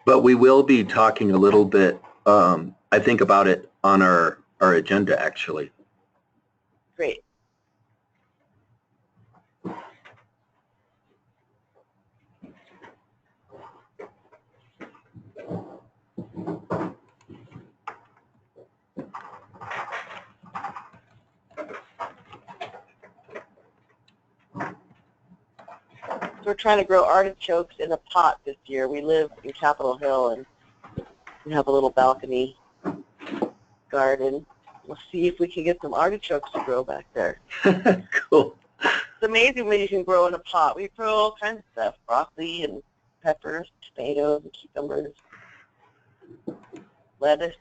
But we will be talking a little bit, I think, about it on our agenda, actually. Great. We're trying to grow artichokes in a pot this year. We live in Capitol Hill and we have a little balcony garden. We'll see if we can get some artichokes to grow back there. Cool. It's amazing what you can grow in a pot. We grow all kinds of stuff, broccoli and peppers, tomatoes, and cucumbers, lettuce.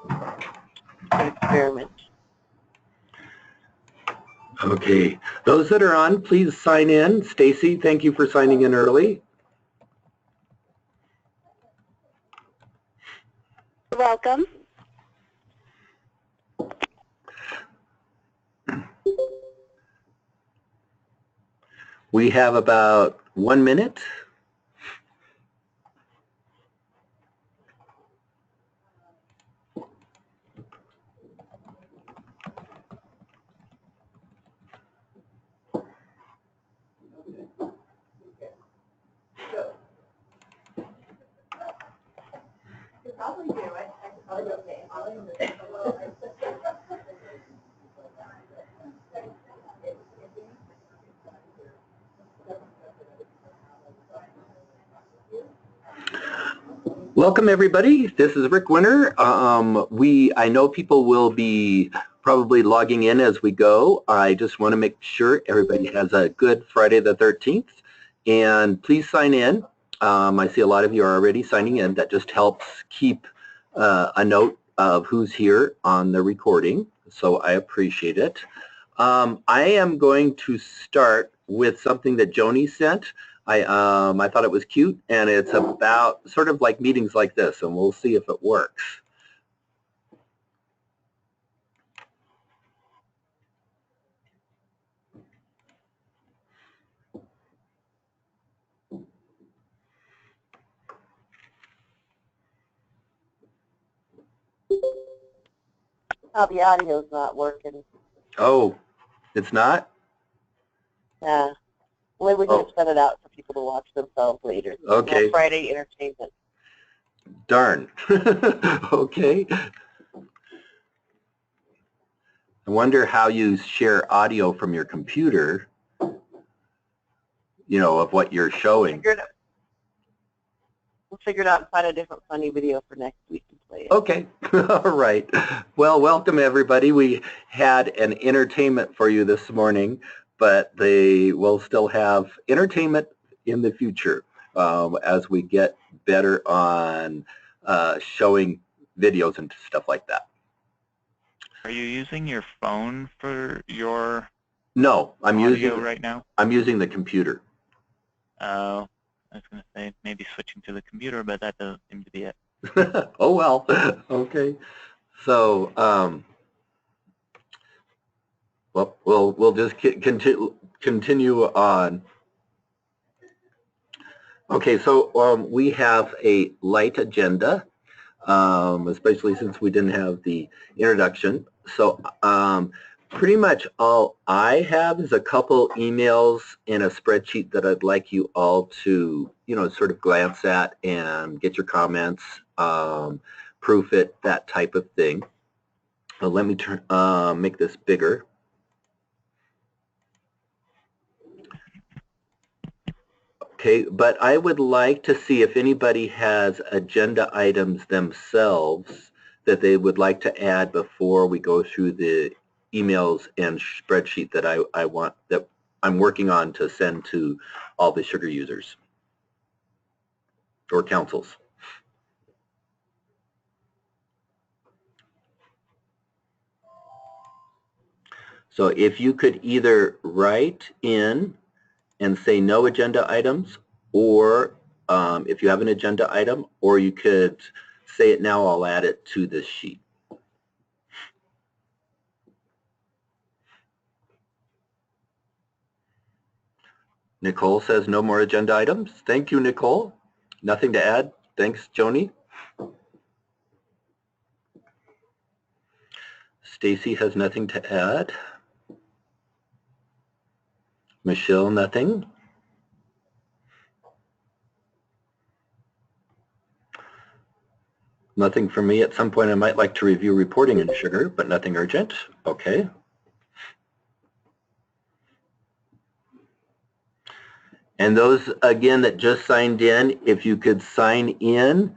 Good experiment. Okay. Those that are on, please sign in. Stacy, thank you for signing in early. You're welcome. We have about 1 minute. Probably do it. I could probably okay. Welcome, everybody. This is Rick Winter. I know people will be probably logging in as we go. I just want to make sure everybody has a good Friday the 13th. And please sign in. I see a lot of you are already signing in. That just helps keep a note of who's here on the recording. So I appreciate it. I am going to start with something that Joni sent. I thought it was cute, and it's about sort of like meetings like this, and we'll see if it works. Oh, the audio's not working. Oh, it's not? Yeah. Well, we can set it out for people to watch themselves later. Okay. No Friday entertainment. Darn. Okay. I wonder how you share audio from your computer, you know, of what you're showing. We'll figure it out and find a different funny video for next week and play it. Okay. All right. Well, welcome, everybody. We had an entertainment for you this morning, but they will still have entertainment in the future as we get better on showing videos and stuff like that. Are you using your phone for your No, I'm audio using right now? I'm using the computer. Oh, I was going to say maybe switching to the computer, but that doesn't seem to be it. Oh well. Okay. So well, we'll just continue on. Okay, so we have a light agenda, especially since we didn't have the introduction. So pretty much all I have is a couple emails in a spreadsheet that I'd like you all to, you know, sort of glance at and get your comments, proof it, that type of thing. Let me make this bigger. Okay, but I would like to see if anybody has agenda items themselves that they would like to add before we go through the emails and spreadsheet that I want, that I'm working on to send to all the sugar users or councils. So if you could either write in and say no agenda items, or if you have an agenda item, or you could say it now, I'll add it to this sheet. Nicole says no more agenda items. Thank you, Nicole. Nothing to add? Thanks, Joni. Stacy has nothing to add. Michelle, nothing. Nothing for me. At some point I might like to review reporting in Sugar, but nothing urgent. Okay. And those, again, that just signed in, if you could sign in,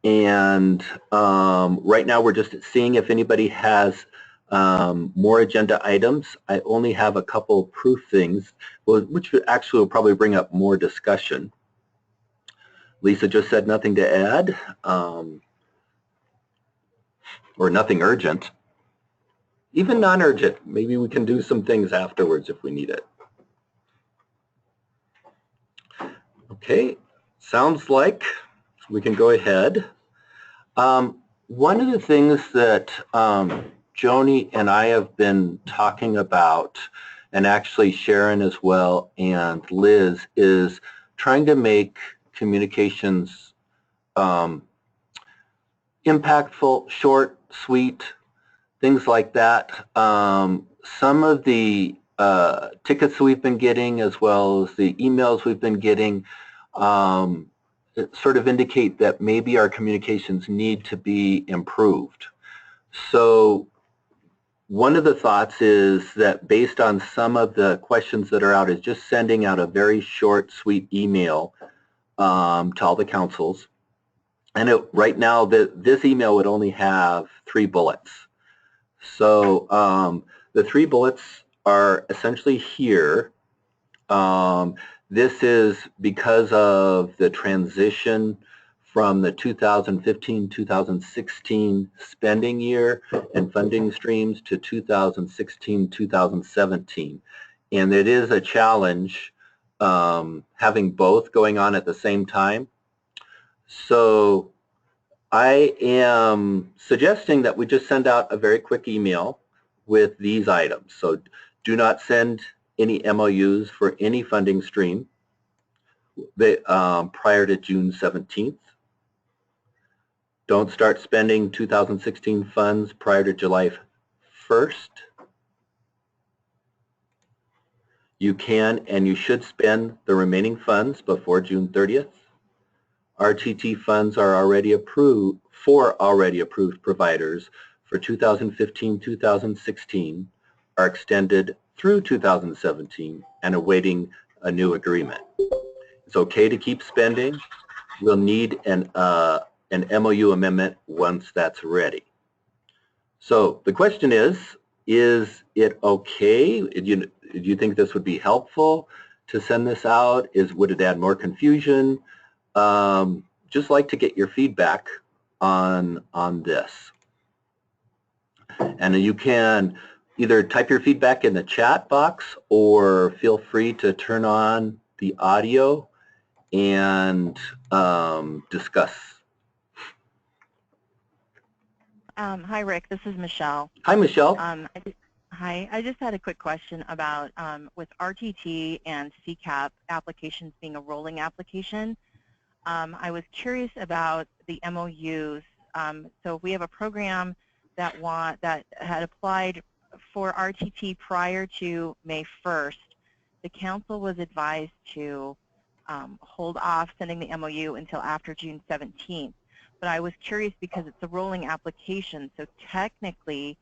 and right now we're just seeing if anybody has more agenda items. I only have a couple proof things, which actually will probably bring up more discussion. Lisa just said nothing to add, or nothing urgent. Even non-urgent, maybe we can do some things afterwards if we need it. Okay, sounds like we can go ahead. One of the things that Joni and I have been talking about, and actually Sharon as well and Liz, is trying to make communications impactful, short, sweet, things like that. Some of the tickets we've been getting, as well as the emails we've been getting, sort of indicate that maybe our communications need to be improved. So one of the thoughts is that based on some of the questions that are out, is just sending out a very short, sweet email to all the councils. And right now, this email would only have 3 bullets. So the 3 bullets are essentially here. This is because of the transition from the 2015-2016 spending year and funding streams to 2016-2017. And it is a challenge having both going on at the same time. So I am suggesting that we just send out a very quick email with these items. So do not send any MOUs for any funding stream prior to June 17th. Don't start spending 2016 funds prior to July 1st. You can and you should spend the remaining funds before June 30th. RTT funds are already approved for already approved providers for 2015-2016 are extended through 2017 and awaiting a new agreement. It's okay to keep spending. We'll need an MOU amendment once that's ready. So the question is it okay? Do you think this would be helpful to send this out? Would it add more confusion? Just like to get your feedback on this. And you can either type your feedback in the chat box or feel free to turn on the audio and discuss. Hi, Rick. This is Michelle. Hi, Michelle. Hi. I just had a quick question about with RTT and CCAP applications being a rolling application. I was curious about the MOUs. So we have a program that had applied for RTT prior to May 1st. The council was advised to hold off sending the MOU until after June 17th. But I was curious because it's a rolling application, so technically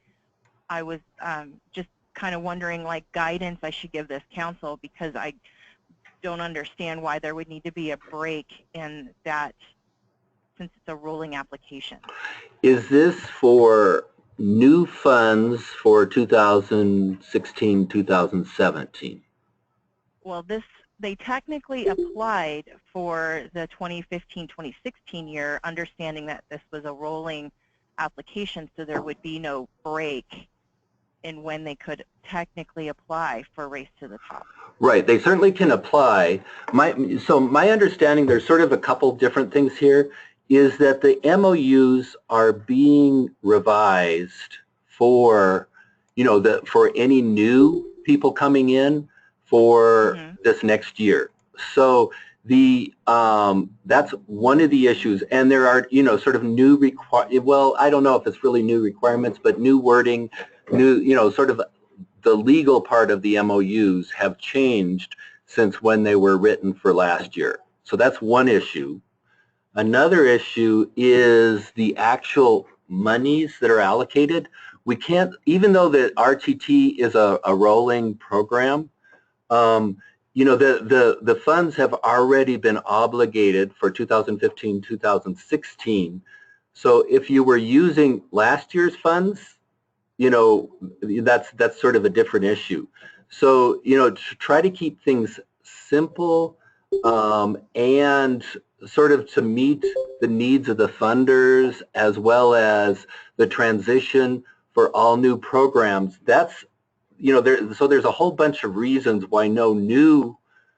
I was just kind of wondering like guidance I should give this council, because I don't understand why there would need to be a break in that since it's a rolling application. Is this for new funds for 2016-2017? Well, they technically applied for the 2015-2016 year, understanding that this was a rolling application, so there would be no break in when they could technically apply for Race to the Top. Right, they certainly can apply. So my understanding, there's sort of a couple different things here, is that the MOUs are being revised for, for any new people coming in for this next year. So That's one of the issues, and there are, sort of new well, I don't know if it's really new requirements, but new wording, sort of the legal part of the MOUs have changed since when they were written for last year. So that's one issue. Another issue is the actual monies that are allocated. We can't, even though the RTT is a rolling program, the funds have already been obligated for 2015, 2016. So if you were using last year's funds, that's sort of a different issue. So, to try to keep things simple and sort of to meet the needs of the funders as well as the transition for all new programs, that's, so there's a whole bunch of reasons why no new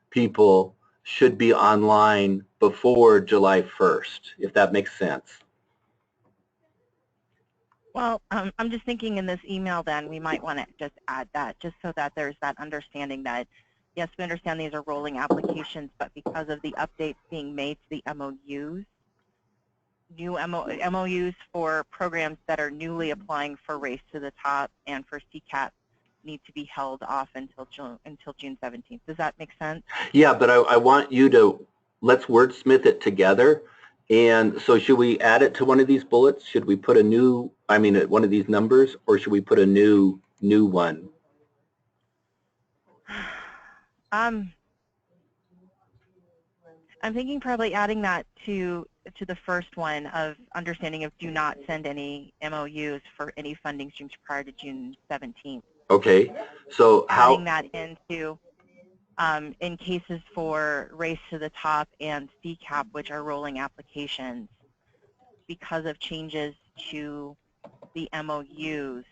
people should be online before July 1st, if that makes sense. Well, I'm just thinking in this email then we might want to just add that just so that there's that understanding that, yes, we understand these are rolling applications, but because of the updates being made to the MOUs, new MOUs for programs that are newly applying for Race to the Top and for CCAP need to be held off until June 17th. Does that make sense? Yeah, but I want you to, let's wordsmith it together. And so should we add it to one of these bullets? Should we put a new, one of these numbers, or should we put a new one? I'm thinking probably adding that to the first one of understanding of do not send any MOUs for any funding streams prior to June 17th. Okay, so how? Adding that into in cases for Race to the Top and CCAP, which are rolling applications, because of changes to the MOUs,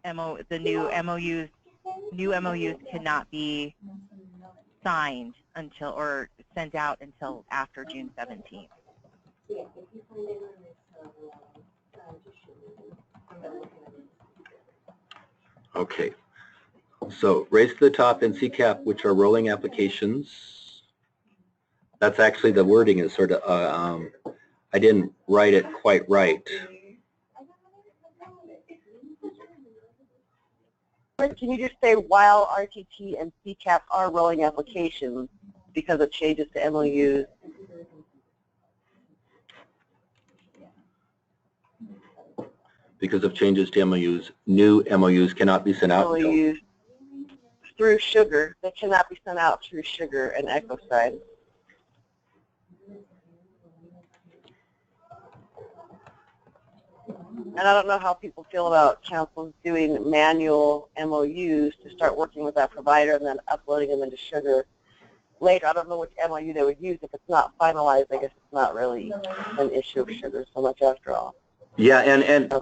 the new MOUs cannot be signed until or sent out until after June 17th. Okay. So Race to the Top and CCAP, which are rolling applications, that's actually the wording is sort of, I didn't write it quite right. Can you just say while RTT and CCAP are rolling applications because of changes to MOUs? Because of changes to MOUs, new MOUs cannot be sent out. MOUs through Sugar, they cannot be sent out through Sugar and EchoSign. And I don't know how people feel about councils doing manual MOUs to start working with that provider and then uploading them into Sugar later. I don't know which MOU they would use. If it's not finalized, I guess it's not really an issue of Sugar so much after all. Yeah, and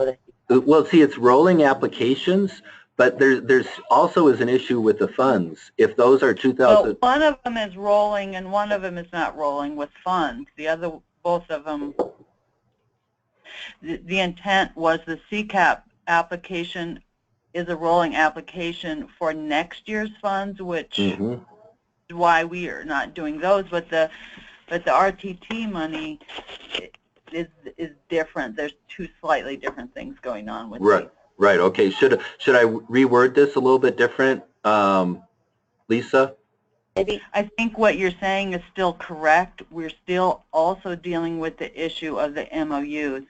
well, see, it's rolling applications, but there's also is an issue with the funds. If those are 2000. Well, one of them is rolling and one of them is not rolling with funds. The other, both of them, the intent was the CCAP application is a rolling application for next year's funds, which is why we are not doing those. But the RTT money is different. There's two slightly different things going on with Right. these. Right. Okay. Should I reword this a little bit different, Lisa? Maybe. I think what you're saying is still correct. We're still also dealing with the issue of the MOUs.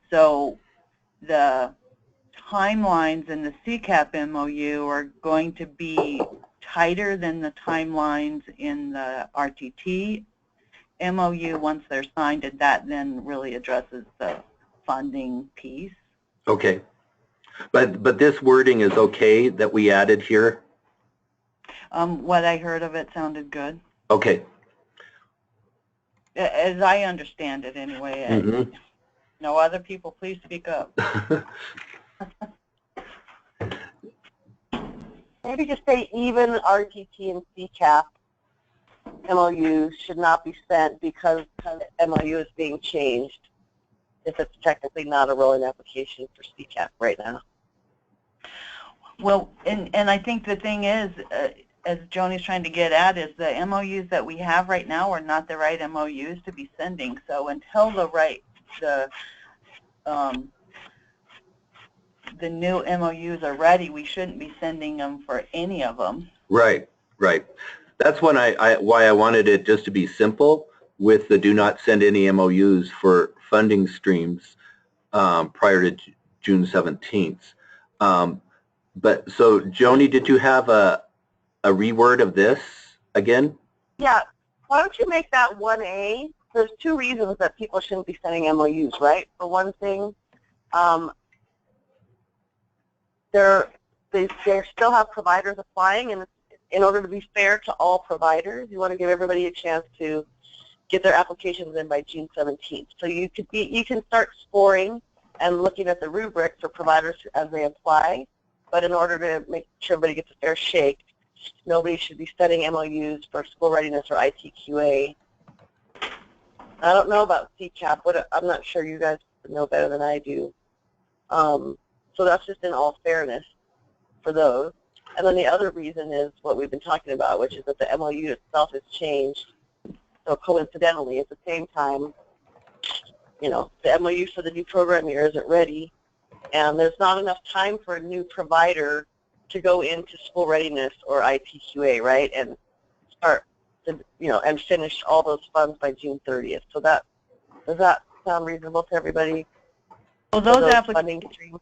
So the timelines in the CCAP MOU are going to be tighter than the timelines in the RTT MOU once they're signed, and that then really addresses the funding piece. Okay. But this wording is okay that we added here? What I heard of it sounded good. Okay. As I understand it anyway. No other people, please speak up. Maybe just say even RTT and CCAP MOUs should not be sent because the MOU is being changed if it's technically not a rolling application for CCAP right now. Well, and I think the thing is, as Joni's trying to get at, is the MOUs that we have right now are not the right MOUs to be sending. So until the new MOUs are ready, we shouldn't be sending them for any of them. Right, right. That's when why I wanted it just to be simple with the do not send any MOUs for funding streams prior to June 17th. But so, Joni, did you have a reword of this again? Yeah, why don't you make that 1A? There's two reasons that people shouldn't be sending MOUs, right? For one thing, they still have providers applying, and in order to be fair to all providers, you want to give everybody a chance to get their applications in by June 17th. So you can start scoring and looking at the rubric for providers as they apply, but in order to make sure everybody gets a fair shake, nobody should be sending MOUs for school readiness or ITQA. I don't know about CCAP, but I'm not sure you guys know better than I do. So that's just in all fairness for those. And then the other reason is what we've been talking about, which is that the MOU itself has changed. So coincidentally, at the same time, you know, the MOU for the new program year isn't ready, and there's not enough time for a new provider to go into school readiness or ITQA, right, and start to, you know, and finish all those funds by June 30th. So that, does that sound reasonable to everybody? Well, those funding streams?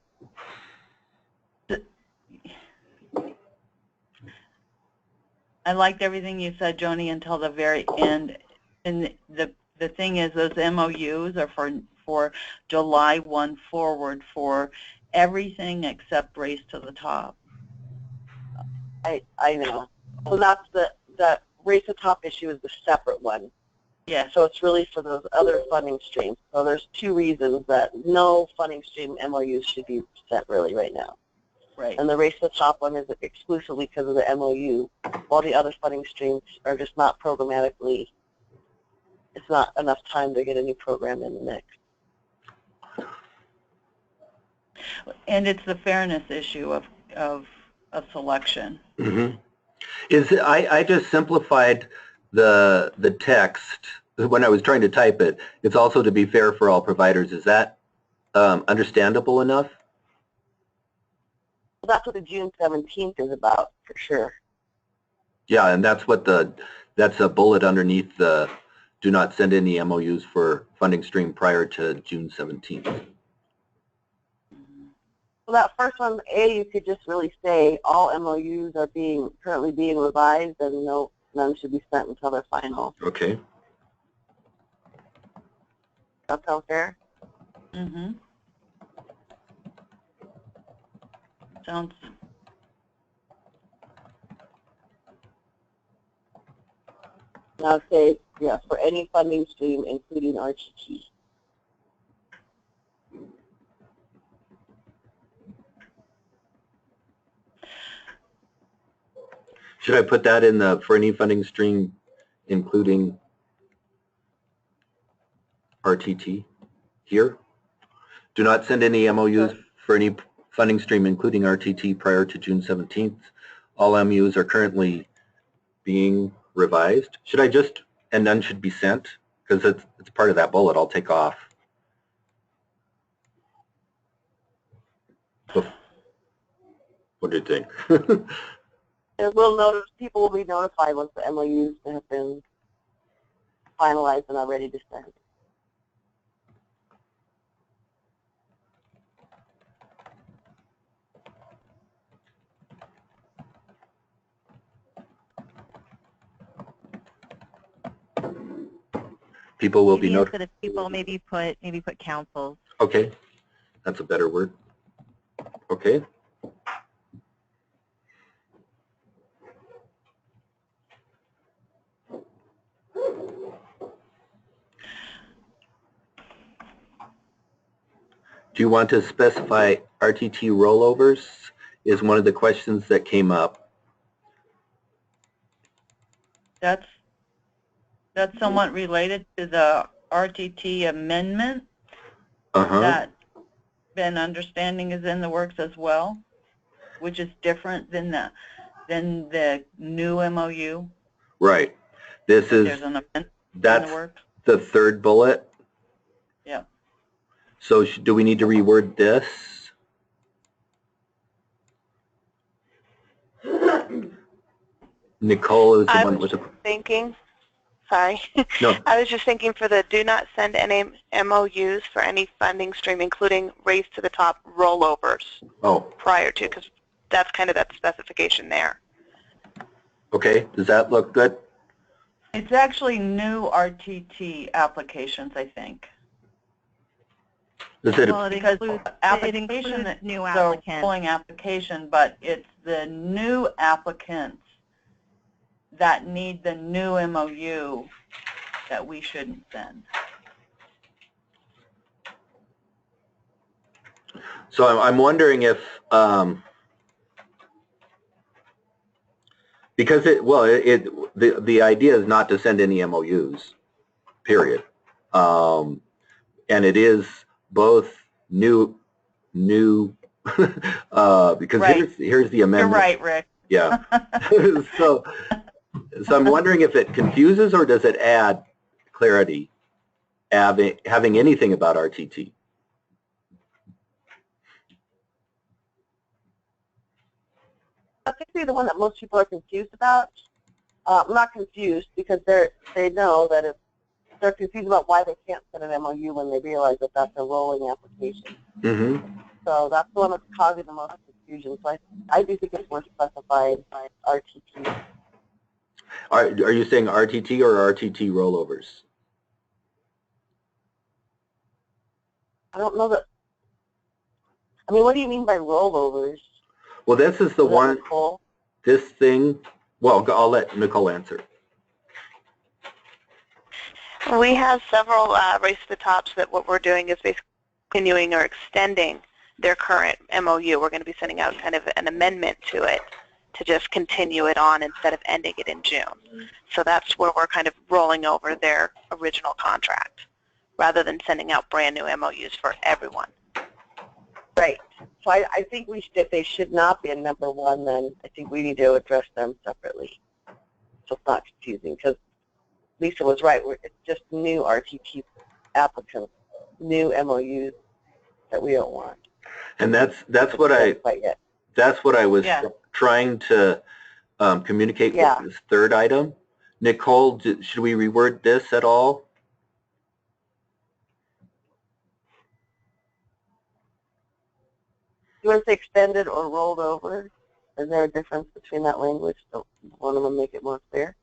I liked everything you said, Joni, until the very end. And the thing is, those MOUs are for July 1 forward for everything except Race to the Top. I know. So that's the Race to the Top issue is the separate one. Yeah. So it's really for those other funding streams. So there's two reasons that no funding stream MOUs should be sent really right now. Right. And the Race to the Top one is exclusively because of the MOU, while the other funding streams are just not programmatically, it's not enough time to get a new program in the mix. And it's the fairness issue of selection. Mm-hmm. I just simplified the text when I was trying to type it. It's also to be fair for all providers. Is that understandable enough? Well, that's what the June 17th is about, for sure. Yeah, and that's what that's a bullet underneath the do not send any MOUs for funding stream prior to June 17th. Well, that first one, A, you could just really say all MOUs are currently being revised, and none should be sent until they're final. Okay. That sound fair? Mm-hmm. Sounds. Now say, yeah, for any funding stream, including RTT. Should I put that in the for any funding stream, including RTT here? Do not send any MOUs for any funding stream, including RTT, prior to June 17th. All MOUs are currently being revised. Should I just, and none should be sent? Because it's part of that bullet I'll take off. What do you think? And people will be notified once the MOUs have been finalized and are ready to send. People will be notified. Instead of people, maybe put councils. Okay, that's a better word. Okay. Do you want to specify RTT rollovers is one of the questions that came up. That's somewhat related to the RTT amendment that Ben understanding is in the works as well, which is different than then the new MOU, Right. This there's is, an amendment in the that's works? the third bullet. Yeah. So do we need to reword this? Nicole is the I one was with the, thinking, sorry, no, I was just thinking for the do not send any MOUs for any funding stream, including race to the top rollovers oh, prior to, because that's kind of that specification there. okay. Does that look good? It's actually new RTT applications, I think. Is it, Well, it Because includes, application is new a applicants. rolling application, but it's the new applicants that need the new MOU that we shouldn't send. so I'm wondering if, because the idea is not to send any MOUs, period. And it is both new, because Right. here's the You're amendment. right, Rick. Yeah. So I'm wondering if it confuses or does it add clarity, having anything about RTT? I think they're the one that most people are confused about. Not confused because they know that if they're confused about why they can't send an MOU when they realize that that's a rolling application. Mm-hmm. So that's the one that's causing the most confusion. So I do think it's more specified by RTT. Are you saying RTT or RTT rollovers? I don't know that. I mean, what do you mean by rollovers? Well, this is the Is that one, Nicole? this thing, well, I'll let Nicole answer. We have several race to the tops that what we're doing is basically continuing or extending their current MOU. We're going to be sending out kind of an amendment to it to just continue it on instead of ending it in June. So that's where we're kind of rolling over their original contract rather than sending out brand new MOUs for everyone. Right. So I think if they should not be in number one, then I think we need to address them separately. So it's not confusing because Lisa was right. It's just new RTT applicants, new MOUs that we don't want. And that's what I was trying to communicate with this third item. Nicole, should we reword this at all? You want to say extended or rolled over? Is there a difference between that language? Don't one of them make it more clear?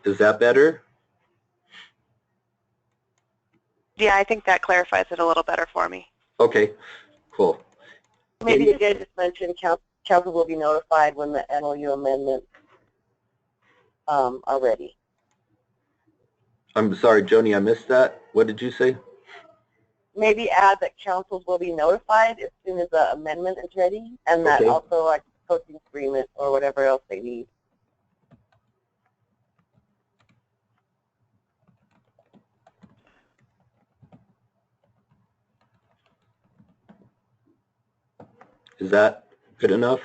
Is that better? Yeah, I think that clarifies it a little better for me. Okay, cool. Maybe you guys just mentioned council will be notified when the MOU amendments are ready. I'm sorry, Joni, I missed that. What did you say? Maybe add that councils will be notified as soon as the amendment is ready, and that also like coaching agreement or whatever else they need. Is that good enough?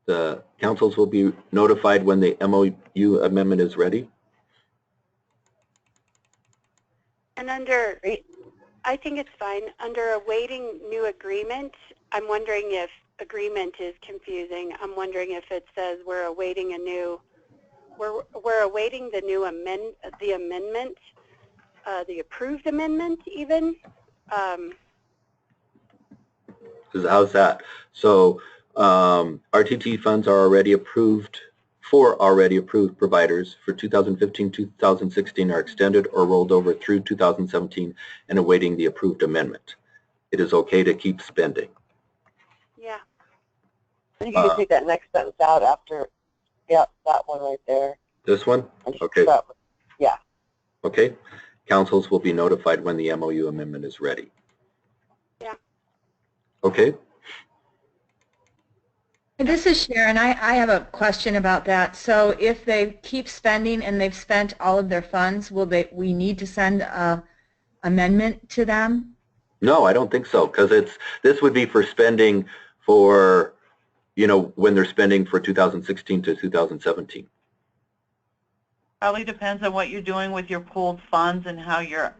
The councils will be notified when the MOU amendment is ready? And under, I think it's fine. Under awaiting new agreement, I'm wondering if agreement is confusing. I'm wondering if it says we're awaiting a new, we're awaiting the new amendment, the approved amendment even. How's that? So RTT funds are already approved for already approved providers for 2015-2016 are extended or rolled over through 2017 and awaiting the approved amendment. It is okay to keep spending. Yeah. I think you can take that next sentence out after, that one right there. This one? Okay. Yeah. Okay. Councils will be notified when the MOU amendment is ready. Yeah. Okay. This is Sharon. I have a question about that. So if they keep spending and they've spent all of their funds, we need to send a amendment to them? No, I don't think so, because this would be for spending for, when they're spending for 2016 to 2017. Probably depends on what you're doing with your pooled funds and how you're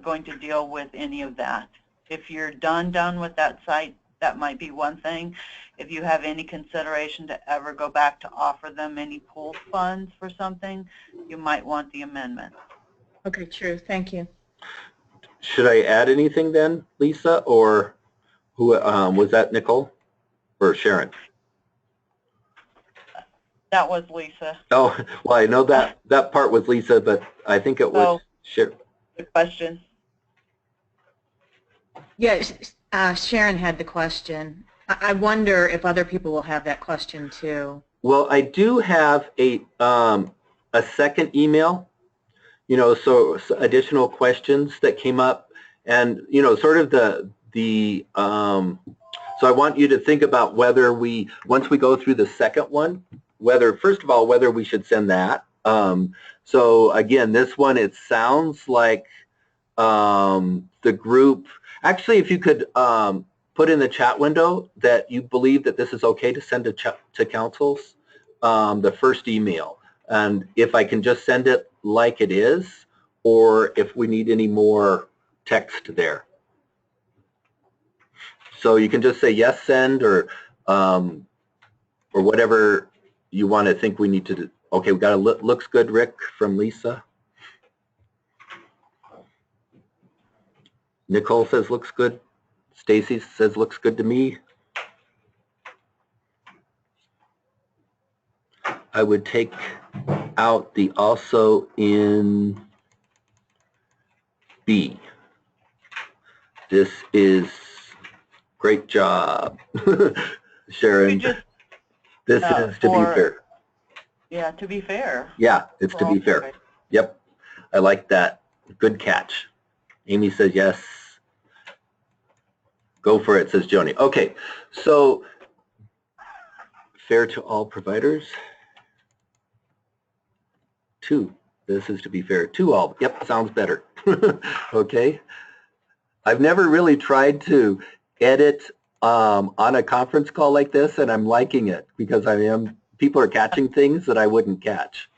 going to deal with any of that. If you're done with that site, that might be one thing. If you have any consideration to ever go back to offer them any pooled funds for something, you might want the amendment. Okay, true. Thank you. Should I add anything then, Lisa, or who was that, Nicole or Sharon? That was Lisa. Oh, well, I know that part was Lisa, but I think it was Sharon. Good question. Yeah, Sharon had the question. I wonder if other people will have that question too. Well, I do have a second email, so additional questions that came up, and sort of so I want you to think about whether once we go through the second one, first of all, whether we should send that. So again, this one, it sounds like the group, actually, if you could put in the chat window that you believe that this is okay to send to councils, the first email. And if I can just send it like it is, or if we need any more text there. So you can just say yes, send, or whatever you want to think we need to do. Okay, we got a looks good, Rick, from Lisa. Nicole says looks good. Stacy says looks good to me. I would take out the also in B. This is great job, Sharon. This is to be fair. Yeah, to be fair. Yeah, it's to be fair. Yep, I like that. Good catch. Amy says yes. Go for it, says Joni. Okay, so fair to all providers. 2. This is to be fair to all. Yep, sounds better. Okay. I've never really tried to edit on a conference call like this, and I'm liking it because people are catching things that I wouldn't catch.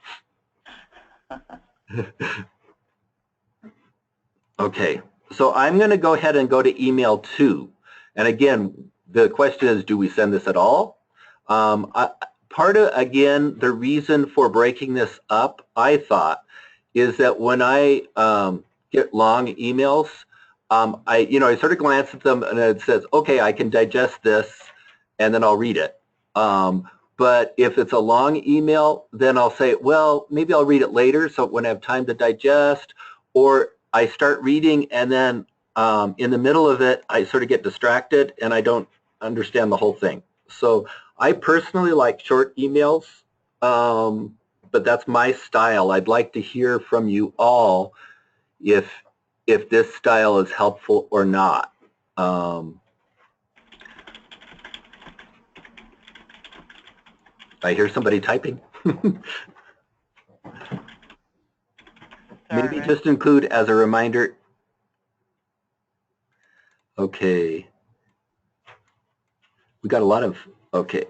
Okay, so I'm going to go ahead and go to email 2. And again, the question is, do we send this at all? Part of, again, the reason for breaking this up, I thought, is that when I get long emails, I sort of glance at them and it says, okay, I can digest this and then I'll read it. But if it's a long email, then I'll say, well, maybe I'll read it later so when I have time to digest, or I start reading and then in the middle of it, I sort of get distracted and I don't understand the whole thing. So I personally like short emails, but that's my style. I'd like to hear from you all if this style is helpful or not. I hear somebody typing. Maybe just include as a reminder. Okay. We got a lot of, okay.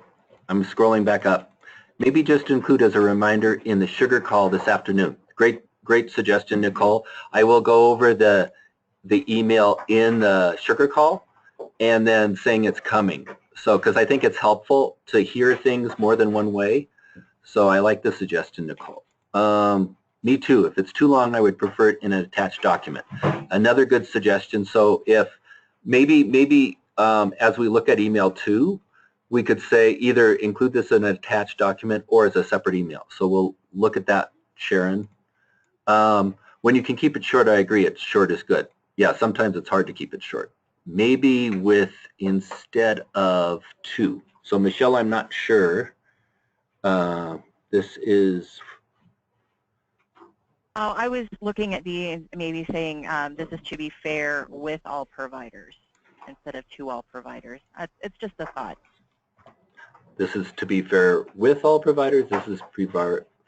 I'm scrolling back up. Maybe just include as a reminder in the sugar call this afternoon. Great suggestion, Nicole. I will go over the email in the sugar call and then saying it's coming. So, because I think it's helpful to hear things more than one way. So I like the suggestion, Nicole. Me too. If it's too long, I would prefer it in an attached document. Another good suggestion. So if maybe as we look at email 2, we could say either include this in an attached document or as a separate email. So we'll look at that, Sharon. When you can keep it short, I agree. It's short is good. Yeah, sometimes it's hard to keep it short. Maybe with instead of 2. So Michelle, I'm not sure. This is. Oh, I was looking at maybe saying this is to be fair with all providers. instead of to all providers. It's just a thought. This is to be fair with all providers. This is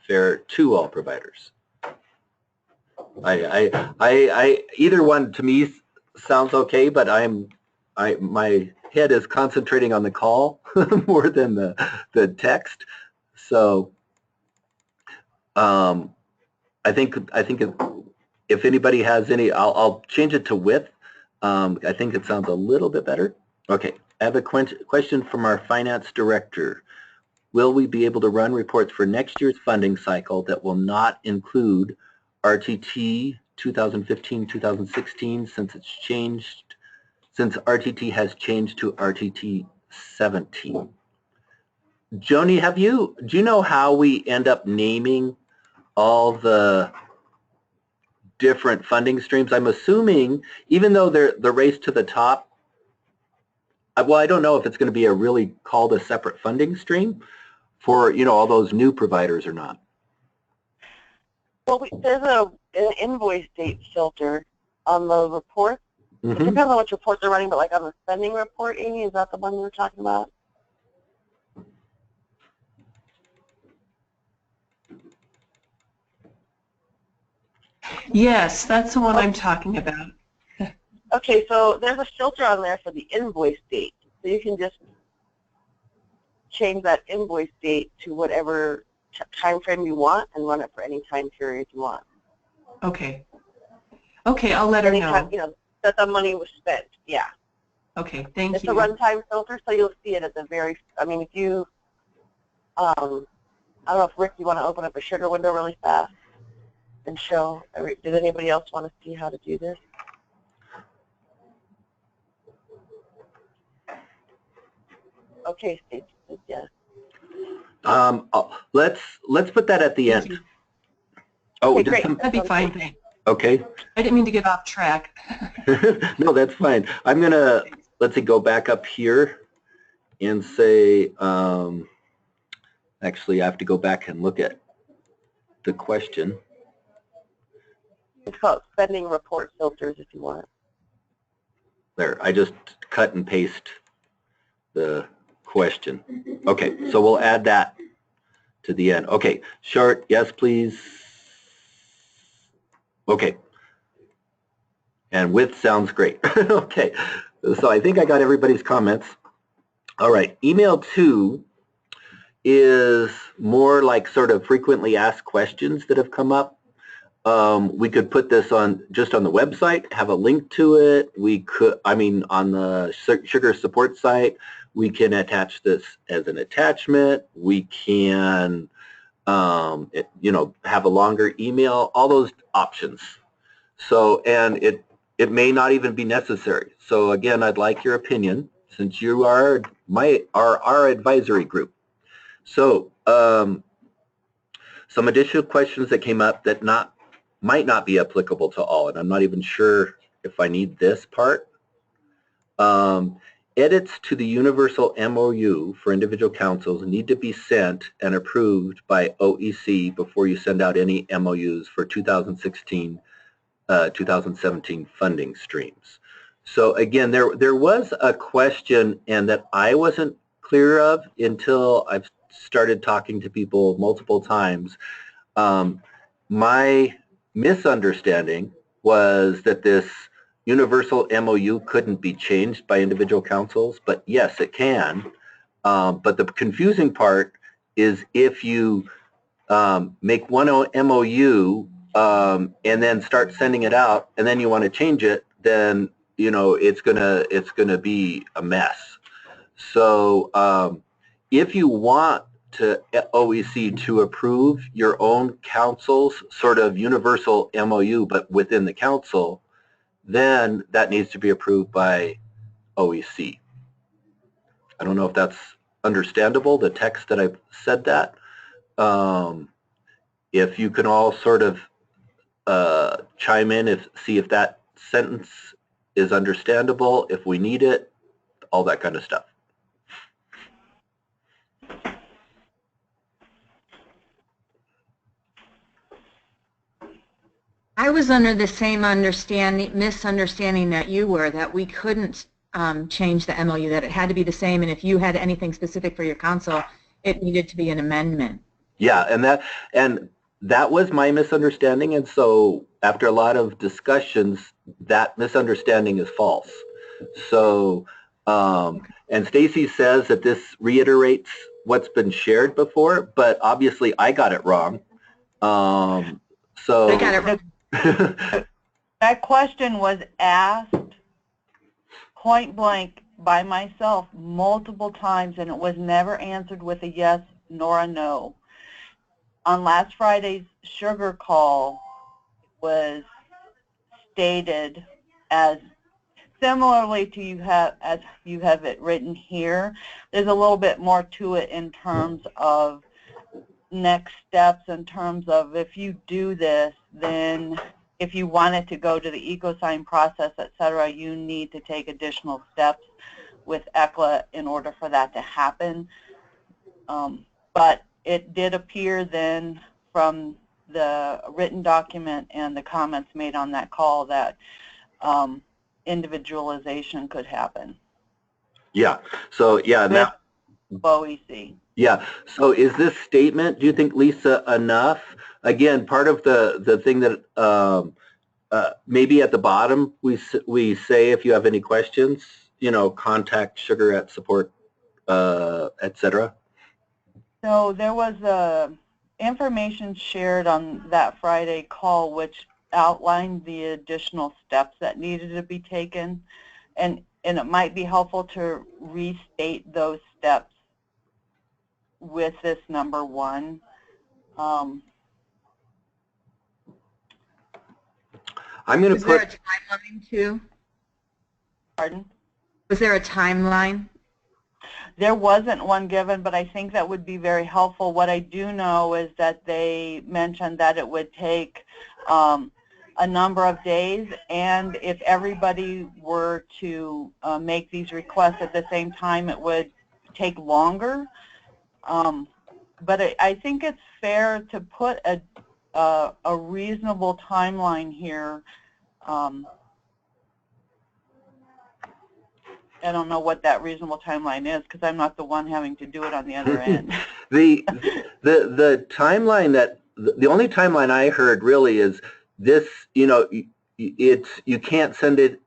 fair to all providers. Either one to me sounds okay, but my head is concentrating on the call more than the text. So I think if anybody has any, I'll change it to with. I think it sounds a little bit better. Okay, I have a question from our finance director. Will we be able to run reports for next year's funding cycle that will not include RTT 2015-2016 since RTT has changed to RTT 17? Joni, do you know how we end up naming all the different funding streams? I'm assuming, even though they're the race to the top, well, I don't know if it's going to be really called a separate funding stream for, all those new providers or not. Well, there's an invoice date filter on the report. Mm-hmm. It depends on which reports they're running, but like on the spending report, Amy, is that the one you were talking about? Yes, that's the one I'm talking about. Okay, so there's a filter on there for the invoice date. So you can just change that invoice date to whatever time frame you want and run it for any time period you want. Okay. Okay, I'll let her know. That the money was spent. Yeah. Okay, thank you. It's a runtime filter, so you'll see it at the very, if you, I don't know if Rick, you want to open up a sugar window really fast and show, did anybody else want to see how to do this? Okay, Stacey, yes. Let's put that at the end. Oh, okay, great. That'd be fine. Thanks. Okay. I didn't mean to get off track. No, that's fine. I'm gonna, let's see, go back up here and say, actually I have to go back and look at the question. It's called spending report filters if you want. There, I just cut and paste the question. Okay, so we'll add that to the end. Okay, short, yes please. Okay. And with sounds great. Okay, so I think I got everybody's comments. All right, email 2 is more like sort of frequently asked questions that have come up. We could put this just on the website, have a link to it. We could, on the Sugar support site, we can attach this as an attachment. We can, have a longer email, all those options. So, and it may not even be necessary. So again, I'd like your opinion since you are our advisory group. So, some additional questions that came up that might not be applicable to all, and I'm not even sure if I need this part. Edits to the Universal MOU for individual councils need to be sent and approved by OEC before you send out any MOUs for 2016-2017 funding streams. So again, there was a question and that I wasn't clear of until I've started talking to people multiple times. My misunderstanding was that this Universal MOU couldn't be changed by individual councils, but yes, it can. But the confusing part is if you make one MOU and then start sending it out, and then you want to change it, then it's gonna be a mess. So if you want OEC to approve your own council's sort of universal MOU, but within the council, then that needs to be approved by OEC. I don't know if that's understandable, the text that I've said that. If you can all sort of chime in, see if that sentence is understandable, if we need it, all that kind of stuff. I was under the same misunderstanding that you were, that we couldn't change the MOU, that it had to be the same, and if you had anything specific for your council, it needed to be an amendment. Yeah, and that was my misunderstanding, and so after a lot of discussions, that misunderstanding is false. So, and Stacy says that this reiterates what's been shared before, but obviously I got it wrong. So I got it wrong. That question was asked point blank by myself multiple times, and it was never answered with a yes nor a no. On last Friday's sugar call was stated as similarly to as you have it written here. There's a little bit more to it in terms of next steps, in terms of if you do this, then if you want it to go to the EcoSign process, et cetera, you need to take additional steps with ECLA in order for that to happen. But it did appear then from the written document and the comments made on that call that individualization could happen. yeah, so yeah, now OEC. yeah. So is this statement, do you think, Lisa, enough? Again, part of the thing that maybe at the bottom we say if you have any questions, you know, contact Sugar at support, etc. So there was information shared on that Friday call which outlined the additional steps that needed to be taken, and it might be helpful to restate those steps with this number one. I'm going to Was there put. a timeline too? Pardon? Was there a timeline? There wasn't one given, but I think that would be very helpful. What I do know is that they mentioned that it would take a number of days, and if everybody were to make these requests at the same time, it would take longer. But I think it's fair to put a reasonable timeline here. I don't know what that reasonable timeline is because I'm not the one having to do it on the other end. the timeline that the only timeline I heard really is this. You know, you can't send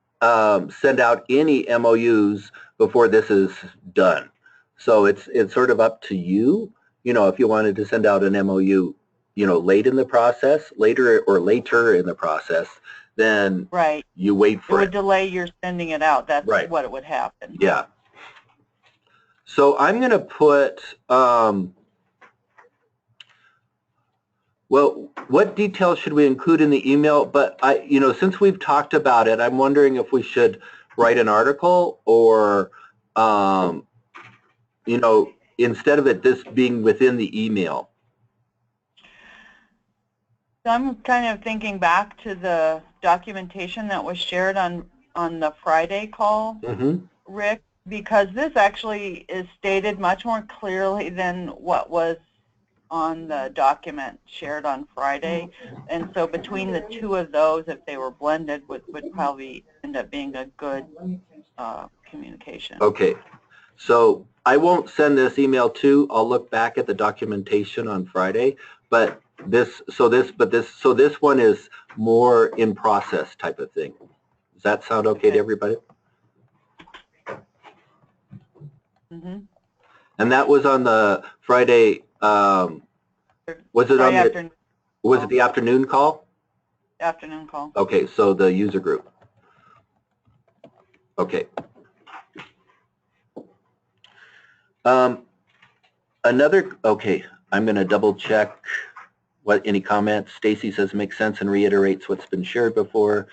out any MOUs before this is done. So it's sort of up to you. You know, if you wanted to send out an MOU, you know, later in the process, later in the process, then right. You wait for it. It would delay your sending it out. That's right. What it would happen. Yeah. So I'm going to put, well, what details should we include in the email? But you know, since we've talked about it, I'm wondering if we should write an article or, you know, instead of this being within the email. So I'm kind of thinking back to the documentation that was shared on the Friday call, Rick, because this actually is stated much more clearly than what was on the document shared on Friday. And so between the two of those, if they were blended, would probably end up being a good communication. Okay. So I won't send this email too. I'll look back at the documentation on Friday, but this one is more in process type of thing. Does that sound okay to everybody? And that was on the Friday. Was it on the? Was it the afternoon call? Afternoon call. Okay, so the user group. Okay. Okay, I'm going to double check what any comments. Stacy says makes sense and reiterates what's been shared before.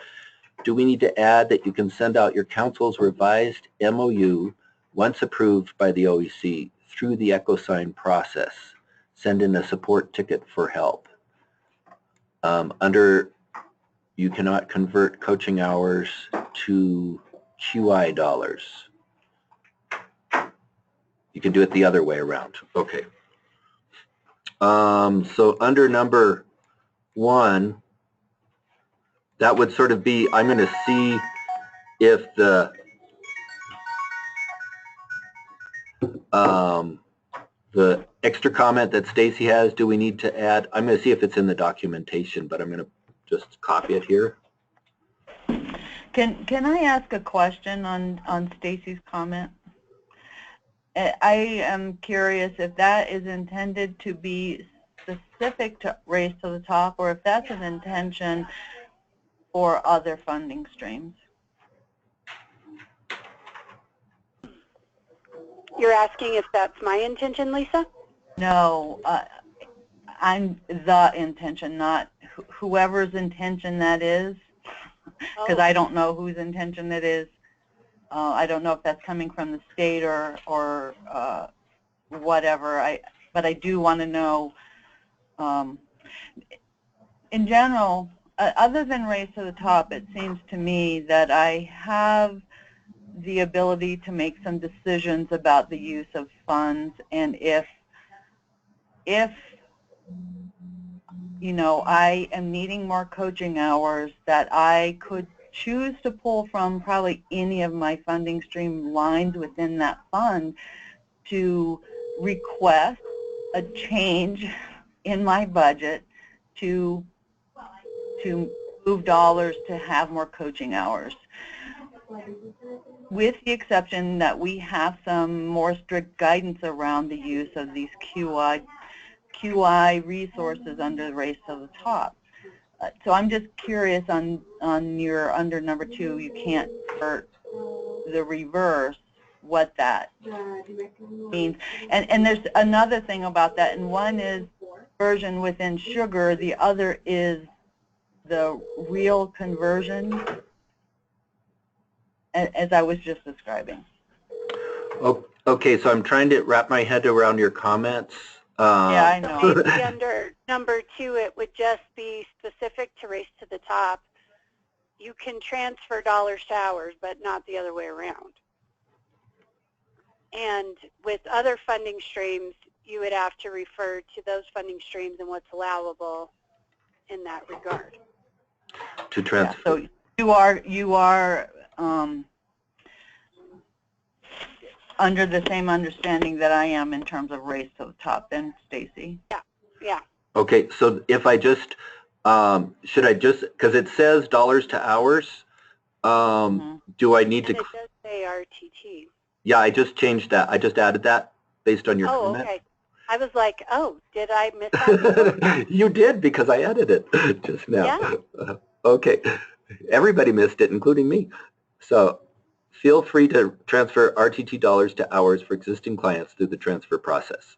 Do we need to add that you can send out your council's revised MOU once approved by the OEC through the EcoSign process? Send in a support ticket for help. Under, you cannot convert coaching hours to QI dollars. You can do it the other way around. Okay. So under number 1, that would sort of be, I'm going to see if the The extra comment that Stacy has, do we need to add? I'm going to see if it's in the documentation, but I'm going to just copy it here. Can I ask a question on Stacy's comment? I am curious if that is intended to be specific to Race to the Top, or if that's an intention for other funding streams. You're asking if that's my intention, Lisa? No, I'm the intention, not whoever's intention that is, because I don't know whose intention it is. I don't know if that's coming from the state or whatever. But I do want to know, in general, other than Race to the Top, it seems to me that I have the ability to make some decisions about the use of funds, and if you know, I am needing more coaching hours, that I could choose to pull from probably any of my funding stream lines within that fund to request a change in my budget to move dollars to have more coaching hours, with the exception that we have some more strict guidance around the use of these QI resources under the Race to the Top. So I'm just curious on your under number 2, you can't hurt the reverse, what that means. And there's another thing about that, and one is conversion within sugar, the other is the real conversion, as I was just describing. Okay, so I'm trying to wrap my head around your comments. Yeah, I know. So maybe under number 2, it would just be specific to Race to the Top. You can transfer dollars to hours, but not the other way around. And with other funding streams, you would have to refer to those funding streams and what's allowable in that regard. To transfer. Yeah, so you are under the same understanding that I am in terms of Race to the Top, then, Stacy. Yeah. Okay, so if I just, should I just, because it says dollars to hours, do I need to? And it does say RTT. Yeah, I just changed that. I just added that based on your comment. Oh, okay. I was like, oh, did I miss that? You did, because I added it just now. Yeah. Okay, everybody missed it, including me. So feel free to transfer RTT dollars to hours for existing clients through the transfer process.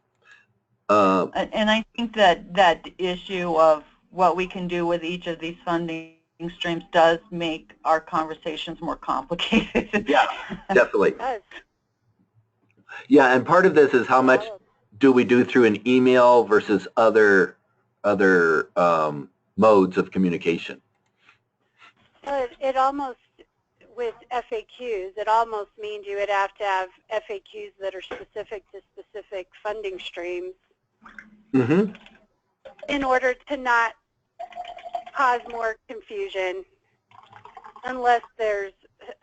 And I think that issue of what we can do with each of these funding streams does make our conversations more complicated. Yeah, definitely. It does. Yeah, and part of this is how much do we do through an email versus other modes of communication. It almost, with FAQs, it almost means you would have to have FAQs that are specific to specific funding streams in order to not cause more confusion, unless there's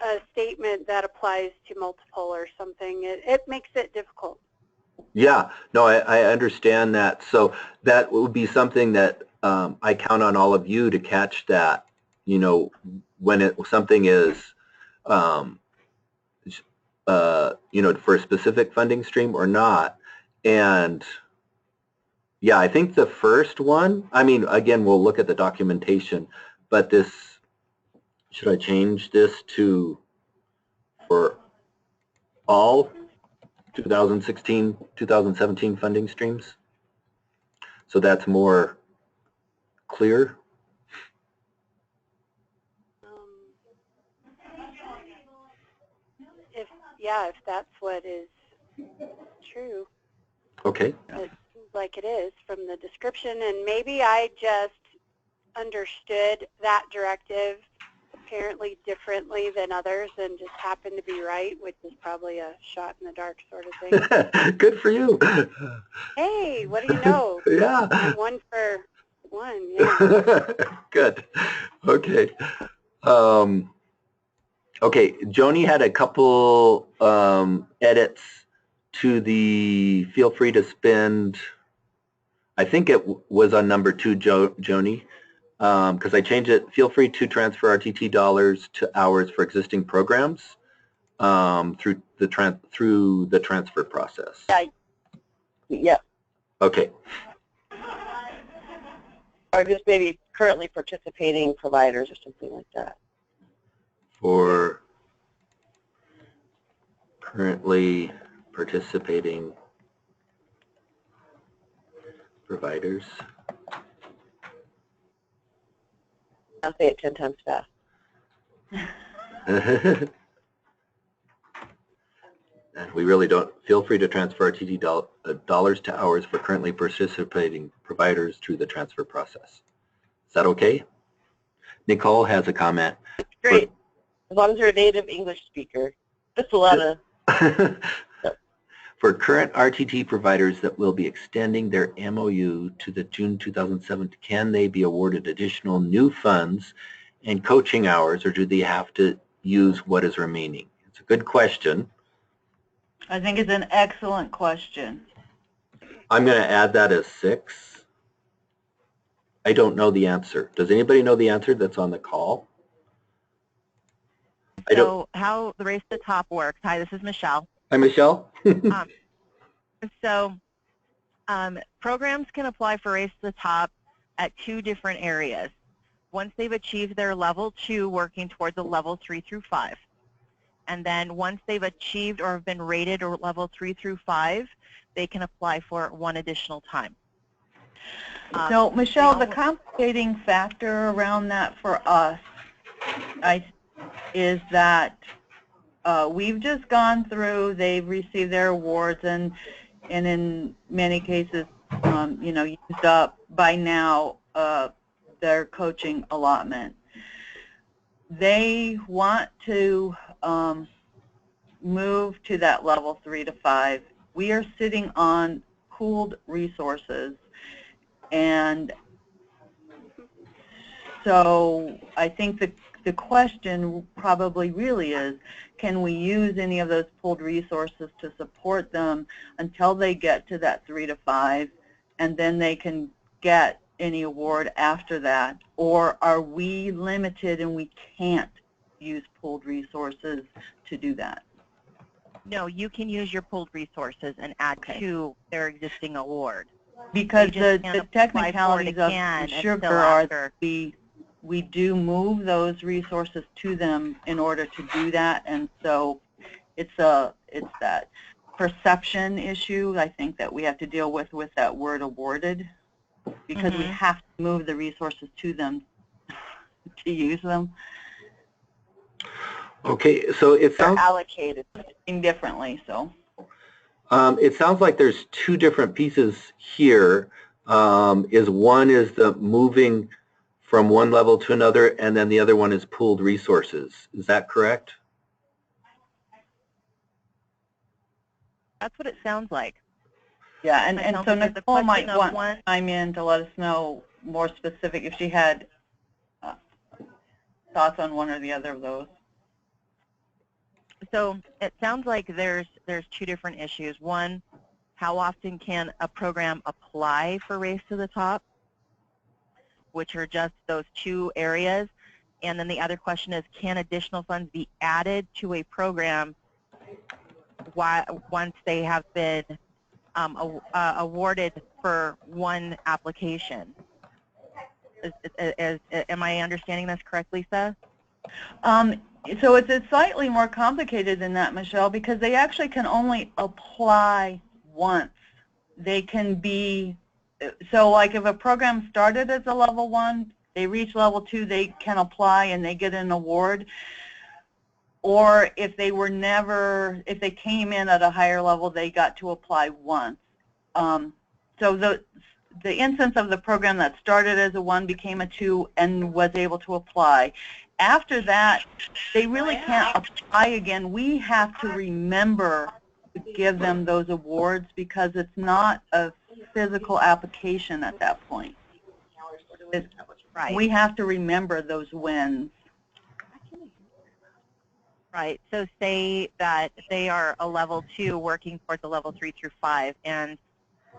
a statement that applies to multiple or something. It makes it difficult. Yeah, no, I understand that. So that would be something that I count on all of you to catch that, you know, when something is, you know, for a specific funding stream or not. And yeah, I think the first one, I mean, again, we'll look at the documentation, but this, should I change this to for all 2016, 2017 funding streams? So that's more clear. If that's what is true. Okay. It seems like it is from the description, and maybe I just understood that directive apparently differently than others and just happened to be right, which is probably a shot in the dark sort of thing. Good for you. Hey, what do you know? Yeah. I'm 1 for 1, yeah. Good. Okay. Okay, Joni had a couple edits to the feel free to spend, I think it was on number 2, Joni, because I changed it, feel free to transfer RTT dollars to hours for existing programs through the transfer process. Yeah. Okay. Or just maybe currently participating providers or something like that. For currently participating providers. I'll say it 10 times fast. And we really don't, feel free to transfer RTT dollars to hours for currently participating providers through the transfer process. Is that okay? Nicole has a comment. Great. As long as you're a native English speaker. That's a lot of... For current RTT providers that will be extending their MOU to the June 2007, can they be awarded additional new funds and coaching hours, or do they have to use what is remaining? It's a good question. I think it's an excellent question. I'm going to add that as 6. I don't know the answer. Does anybody know the answer that's on the call? So how the Race to the Top works. Hi, this is Michelle. Hi, Michelle. Programs can apply for Race to the Top at 2 different areas. Once they've achieved their level 2, working towards a level 3 through 5. And then once they've achieved or have been rated or level 3 through 5, they can apply for 1 additional time. So, Michelle, the complicating factor around that for us is that we've just gone through, they've received their awards, and in many cases, you know, used up by now their coaching allotment. They want to move to that level 3 to 5. We are sitting on pooled resources, and so I think the question probably really is, can we use any of those pooled resources to support them until they get to that 3 to 5, and then they can get any award after that? Or are we limited and we can't use pooled resources to do that? No, you can use your pooled resources and add to their existing award. Because the technicalities of sugar are that we do move those resources to them in order to do that, and so it's that perception issue, I think, that we have to deal with that word awarded, because we have to move the resources to them to use them. Okay, so it sounds allocated differently. So it sounds like there's 2 different pieces here. One is the moving from one level to another, and then the other one is pooled resources. Is that correct? That's what it sounds like. Yeah, and so Nicole might want to chime in to let us know more specific if she had thoughts on one or the other of those. So it sounds like there's 2 different issues. One, how often can a program apply for Race to the Top, which are just those 2 areas. And then the other question is, can additional funds be added to a program once they have been awarded for 1 application? Am I understanding this correct, Lisa? So it's slightly more complicated than that, Michelle, because they actually can only apply once. They can be, so like if a program started as a level 1, they reach level 2, they can apply and they get an award. Or if they were never, if they came in at a higher level, they got to apply once. So the instance of the program that started as a 1 became a 2 and was able to apply. After that, they really can't apply again. We have to remember to give them those awards because it's not a physical application at that point. We have to remember those wins. Right. So say that they are a level 2 working towards a level 3 through 5, and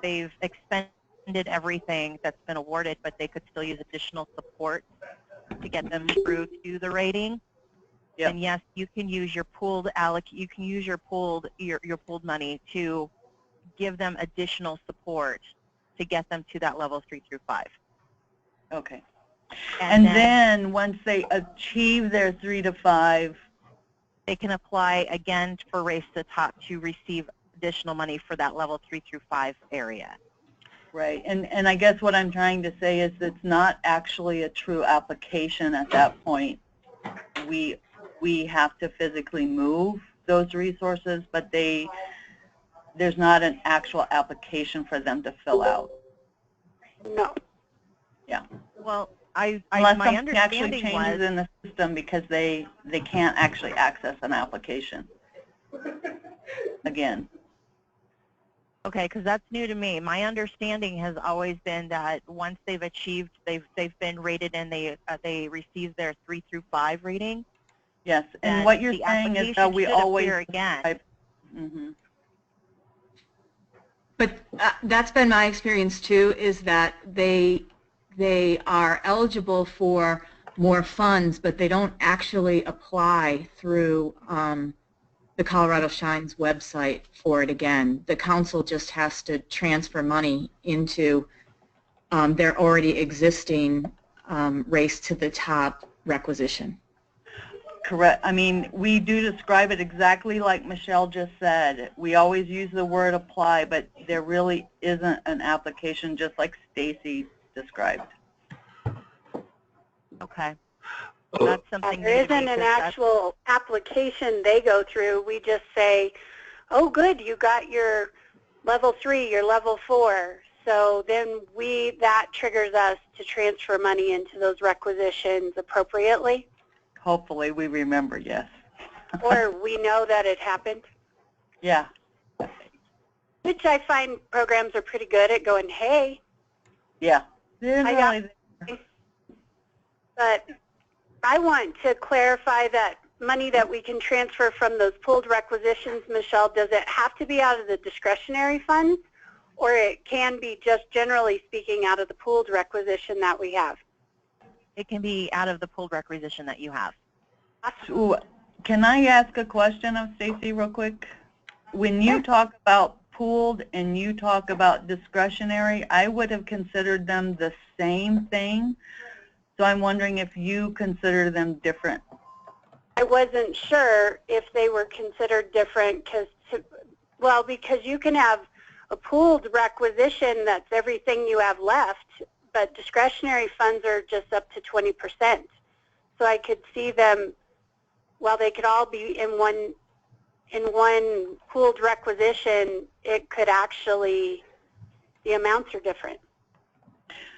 they've expended everything that's been awarded, but they could still use additional support to get them through to the rating. Yep. And yes, you can use your pooled your pooled money to give them additional support to get them to that level 3 through 5. Okay. And then once they achieve their 3 to 5, they can apply again for Race to the Top to receive additional money for that level 3 through 5 area. right. And I guess what I'm trying to say is it's not actually a true application at that point. We have to physically move those resources, but there's not an actual application for them to fill out. No. Yeah. Well, Unless my something actually understanding changes was in the system because they can't actually access an application. Again. okay, because that's new to me. My understanding has always been that once they've achieved, they've been rated and they receive their 3 through 5 rating. Yes, and what you're the saying is that we should always appear again. Mm-hmm. But that's been my experience too, is that they are eligible for more funds, but they don't actually apply through the Colorado Shines website for it again. The council just has to transfer money into their already existing Race to the Top requisition. Correct. I mean, we do describe it exactly like Michelle just said. We always use the word apply, but there really isn't an application, just like Stacy described. Okay. Oh. That's something There isn't an actual application they go through. We just say, oh, good, you got your level 3, your level 4. So then that triggers us to transfer money into those requisitions appropriately. Hopefully we remember, yes. Or we know that it happened. Yeah. Which I find programs are pretty good at going, hey. Yeah. But I want to clarify that money that we can transfer from those pooled requisitions, Michelle, does it have to be out of the discretionary funds, or it can be just generally speaking out of the pooled requisition that we have? It can be out of the pooled requisition that you have. So, can I ask a question of Stacy real quick? When you talk about pooled and you talk about discretionary, I would have considered them the same thing. So I'm wondering if you consider them different. I wasn't sure if they were considered different because you can have a pooled requisition that's everything you have left, but discretionary funds are just up to 20%. So I could see them, while they could all be in one pooled requisition, it could actually, the amounts are different.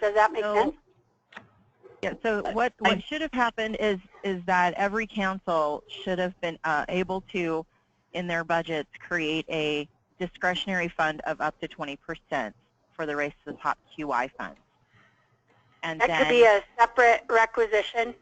Does that make sense? Yeah, so what should have happened is that every council should have been able to, in their budgets, create a discretionary fund of up to 20% for the Race to the Top QI funds. And that could be a separate requisition.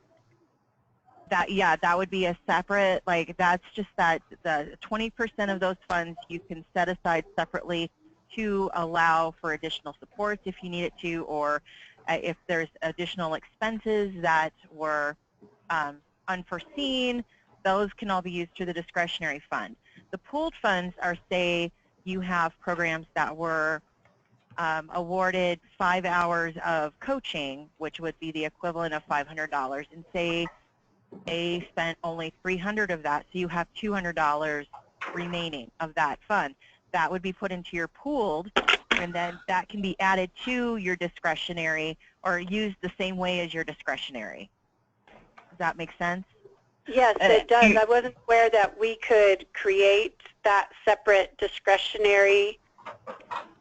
That would be a separate, like that's just that the 20% of those funds you can set aside separately to allow for additional supports if you need it to, or if there's additional expenses that were unforeseen, those can all be used through the discretionary fund. The pooled funds are, say, you have programs that were awarded 5 hours of coaching, which would be the equivalent of $500, and say they spent only $300 of that, so you have $200 remaining of that fund. That would be put into your pooled, and then that can be added to your discretionary or used the same way as your discretionary. Does that make sense? Yes, it does. I wasn't aware that we could create that separate discretionary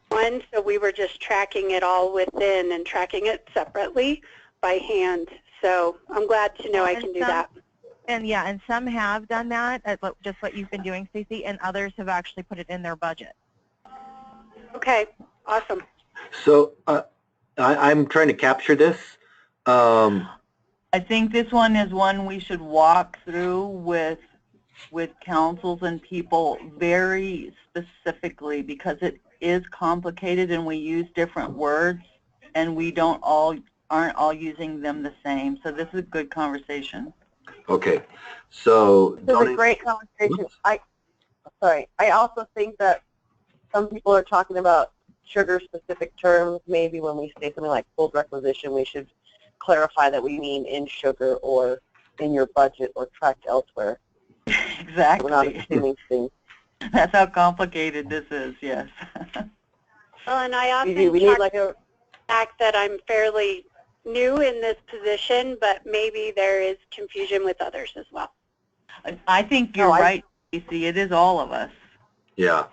one, so we were just tracking it all within and tracking it separately by hand. So I'm glad to know I can do that. And yeah, and some have done that, just what you've been doing, Stacey, and others have actually put it in their budget. Okay, awesome. So I'm trying to capture this. I think this one is one we should walk through with with councils and people very specifically because it is complicated and we use different words and we aren't all using them the same. So this is a good conversation. Okay, so This is a great conversation. I also think that some people are talking about sugar-specific terms. Maybe when we say something like full requisition, we should clarify that we mean in sugar or in your budget or tracked elsewhere. Exactly. We're not assuming things. That's how complicated this is, yes. Well, and I often We need like a fact that I'm fairly new in this position, but maybe there is confusion with others as well. I think you're right, Stacey. It is all of us. Yeah.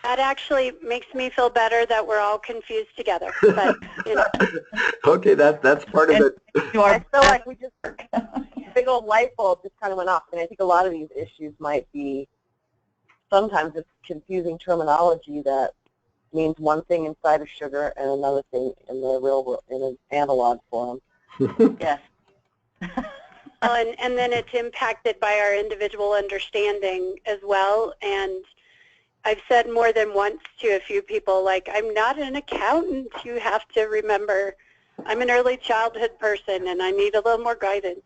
That actually makes me feel better that we're all confused together. But, you know. Okay, that's part of it. I feel like we just, big old light bulb just kind of went off, and I think a lot of these issues might be, sometimes it's confusing terminology that means one thing inside of sugar and another thing in the real world, in an analog form. Yes. And then it's impacted by our individual understanding as well. And I've said more than once to a few people, like, I'm not an accountant. You have to remember, I'm an early childhood person, and I need a little more guidance.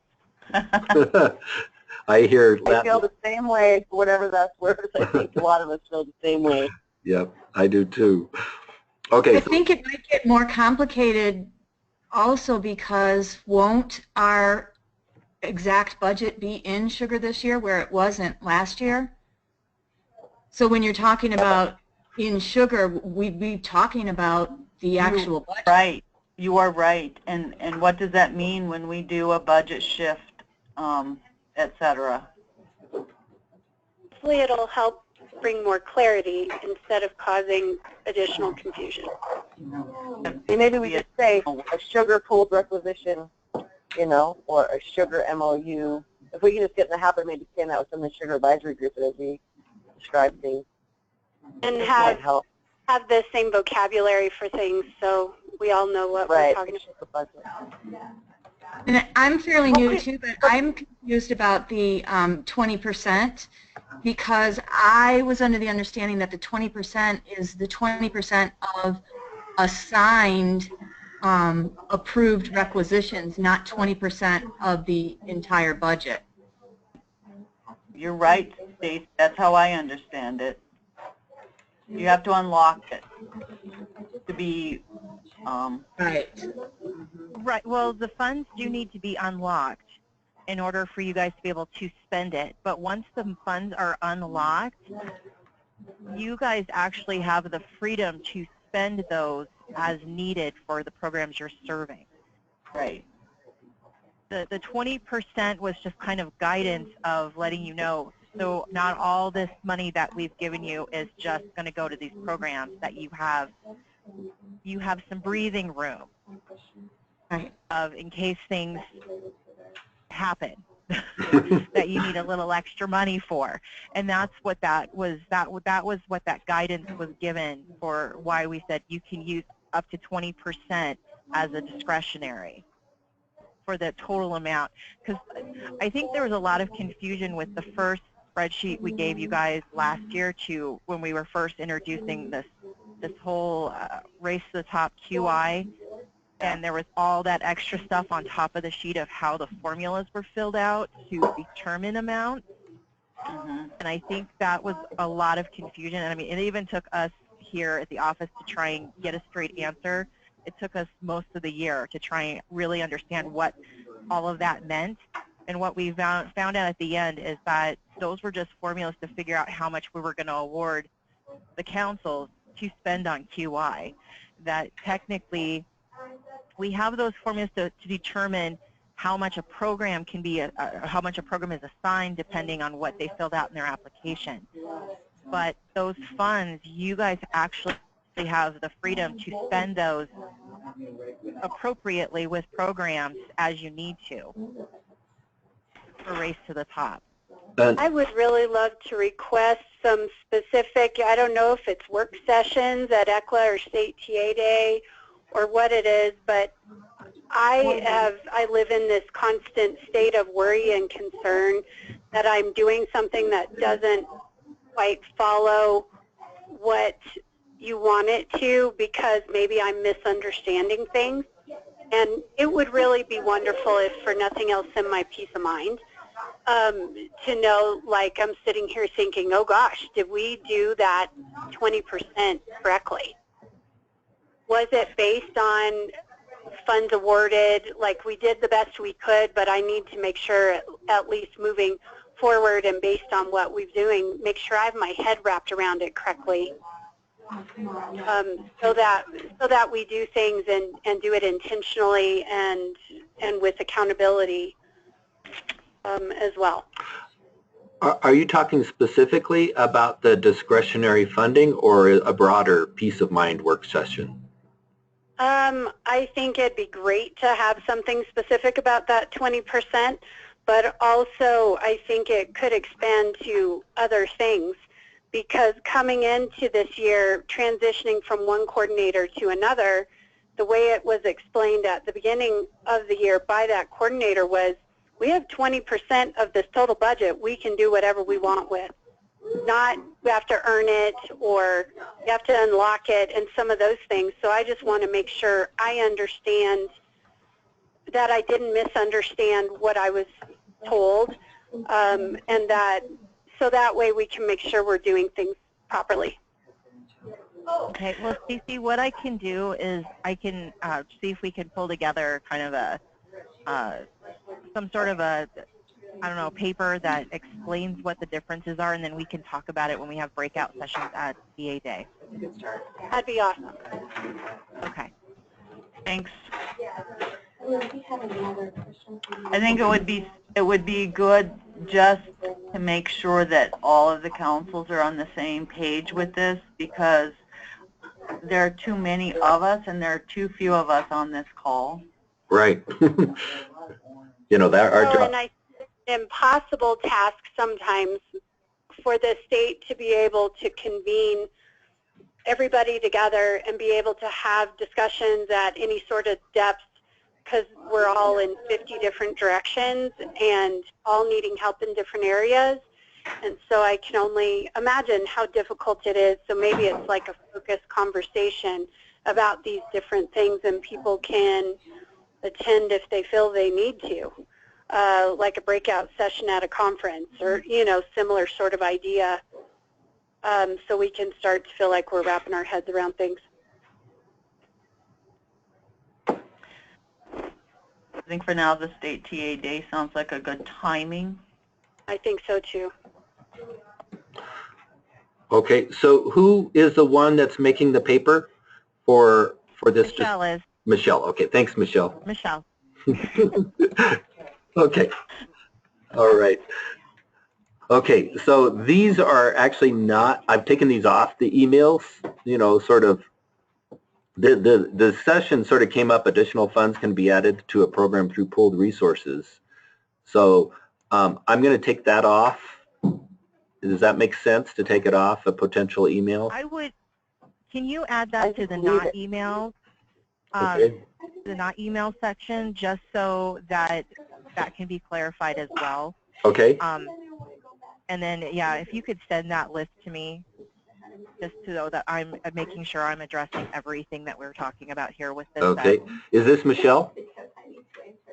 I hear that. I feel the same way, whatever that's worth. I think a lot of us feel the same way. Yep, I do too. Okay. I think it might get more complicated also because won't our exact budget be in sugar this year where it wasn't last year? So when you're talking about in sugar, we'd be talking about the actual budget. Right. You are right. And what does that mean when we do a budget shift, et cetera? Hopefully it'll help bring more clarity instead of causing additional confusion. Maybe we just say a sugar pooled requisition, you know, or a sugar MOU. If we can just get in the habit of maybe saying that within the sugar advisory group as we describe things. And have the same vocabulary for things so we all know what we're talking about. And I'm fairly new too, but I'm confused about the 20% because I was under the understanding that the 20% is the 20% of assigned approved requisitions, not 20% of the entire budget. You're right, Stacey. That's how I understand it. You have to unlock it to be right. Right. Well, the funds do need to be unlocked in order for you guys to be able to spend it. But once the funds are unlocked, you guys actually have the freedom to spend those as needed for the programs you're serving. Right. The 20% was just kind of guidance of letting you know, so not all this money that we've given you is just going to go to these programs, that you have some breathing room of in case things happen that you need a little extra money for. And that's what that was what that guidance was given for why we said you can use up to 20% as a discretionary for the total amount. Because I think there was a lot of confusion with the first spreadsheet we gave you guys last year to when we were first introducing this whole race to the top QI, and there was all that extra stuff on top of the sheet of how the formulas were filled out to determine amount. And I think that was a lot of confusion. And I mean, it even took us here at the office to try and get a straight answer. It took us most of the year to try and really understand what all of that meant. And what we found out at the end is that those were just formulas to figure out how much we were going to award the councils to spend on QI. That technically we have those formulas to determine how much a program can be, how much a program is assigned depending on what they filled out in their application. But those funds, you guys actually have the freedom to spend those appropriately with programs as you need to for Race to the Top. I would really love to request some specific, I don't know if it's work sessions at ECLA or State TA Day or what it is, but I live in this constant state of worry and concern that I'm doing something that doesn't quite follow what you want it to, because maybe I'm misunderstanding things. And it would really be wonderful, if for nothing else than my peace of mind, to know, like, I'm sitting here thinking, oh gosh, did we do that 20% correctly? Was it based on funds awarded? Like, we did the best we could, but I need to make sure, at least moving forward and based on what we're doing, make sure I have my head wrapped around it correctly, so that we do things and do it intentionally and with accountability as well. Are you talking specifically about the discretionary funding or a broader peace of mind work session? I think it'd be great to have something specific about that 20%, but also I think it could expand to other things, because coming into this year, transitioning from one coordinator to another, the way it was explained at the beginning of the year by that coordinator was, we have 20% of this total budget we can do whatever we want with. Not we have to earn it or you have to unlock it and some of those things. So I just want to make sure I understand that I didn't misunderstand what I was told, and that so that way we can make sure we're doing things properly. Okay, well, Stacey, what I can do is I can see if we can pull together kind of a some sort of a, I don't know, paper that explains what the differences are, and then we can talk about it when we have breakout sessions at DA Day. That'd be awesome. Okay. Thanks. I think it would be good just to make sure that all of the councils are on the same page with this, because there are too many of us and there are too few of us on this call. Right. You know, that our job. And I think it's an impossible task sometimes for the state to be able to convene everybody together and be able to have discussions at any sort of depth, because we're all in 50 different directions and all needing help in different areas. And so I can only imagine how difficult it is. So maybe it's like a focused conversation about these different things, and people can attend if they feel they need to, like a breakout session at a conference or, you know, similar sort of idea, so we can start to feel like we're wrapping our heads around things. I think for now the state TA day sounds like a good timing. I think so too. Okay, so who is the one that's making the paper for this? Michelle is. Michelle. Okay, thanks, Michelle. Michelle. Okay. All right. Okay, so these are actually not, I've taken these off the emails, you know, sort of, the session sort of came up, additional funds can be added to a program through pooled resources. So I'm going to take that off. Does that make sense to take it off, a potential email? I would, can you add that to the not email? Okay. The not email section, just so that that can be clarified as well. Okay. And then, yeah, if you could send that list to me, just to know that I'm making sure I'm addressing everything that we're talking about here with this. Okay. Is this Michelle?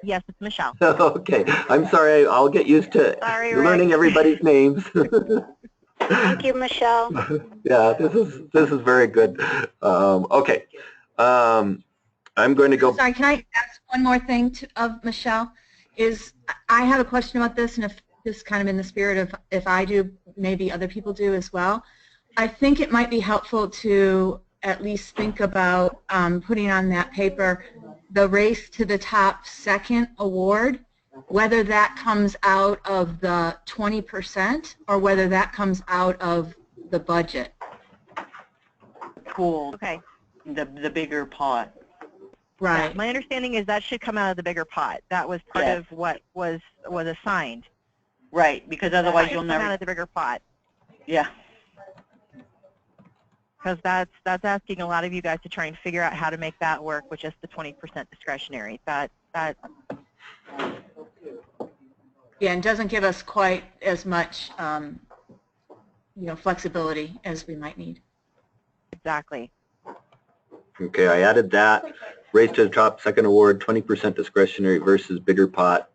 Yes, it's Michelle. Okay. I'm sorry. I'll get used to learning everybody's names. Thank you, Michelle. Yeah, this is very good. Okay. I'm going to go. Sorry, can I ask one more thing of Michelle? I have a question about this, and if this is kind of in the spirit of, if I do, maybe other people do as well. I think it might be helpful to at least think about putting on that paper the Race to the Top second award, whether that comes out of the 20% or whether that comes out of the budget. Cool. Okay. The bigger pot. Right. Yeah, my understanding is that should come out of the bigger pot. That was part of what was assigned. Right, because otherwise you'll never come out of the bigger pot. Yeah. because that's asking a lot of you guys to try and figure out how to make that work with just the 20% discretionary. That Yeah, and doesn't give us quite as much, flexibility as we might need. exactly. Okay, I added that. Race to the top, second award, 20% discretionary versus bigger pot,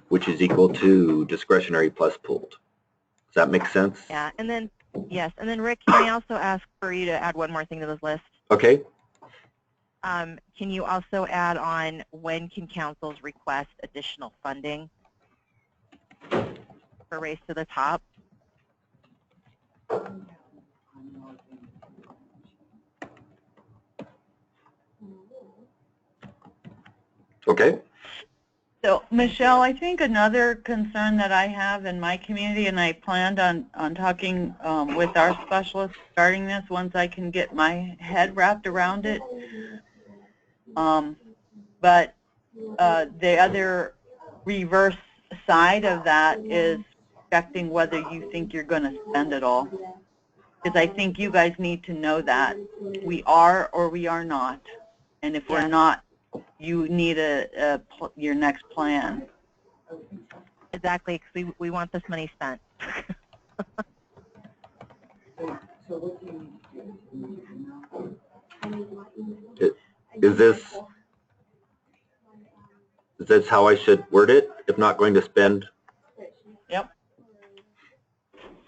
which is equal to discretionary plus pooled. Does that make sense? Yeah, and then yes, and then Rick, can I also ask for you to add one more thing to this list? Okay. Can you also add on when can councils request additional funding for Race to the Top? Okay. So, Michelle, I think another concern that I have in my community, and I planned on talking with our specialists regarding this once I can get my head wrapped around it. But the other reverse side of that is checking whether you think you're going to spend it all. Because I think you guys need to know that we are or we are not. And if we're not, you need your next plan. Exactly, because we want this money spent. Is this how I should word it? If not going to spend? Yep.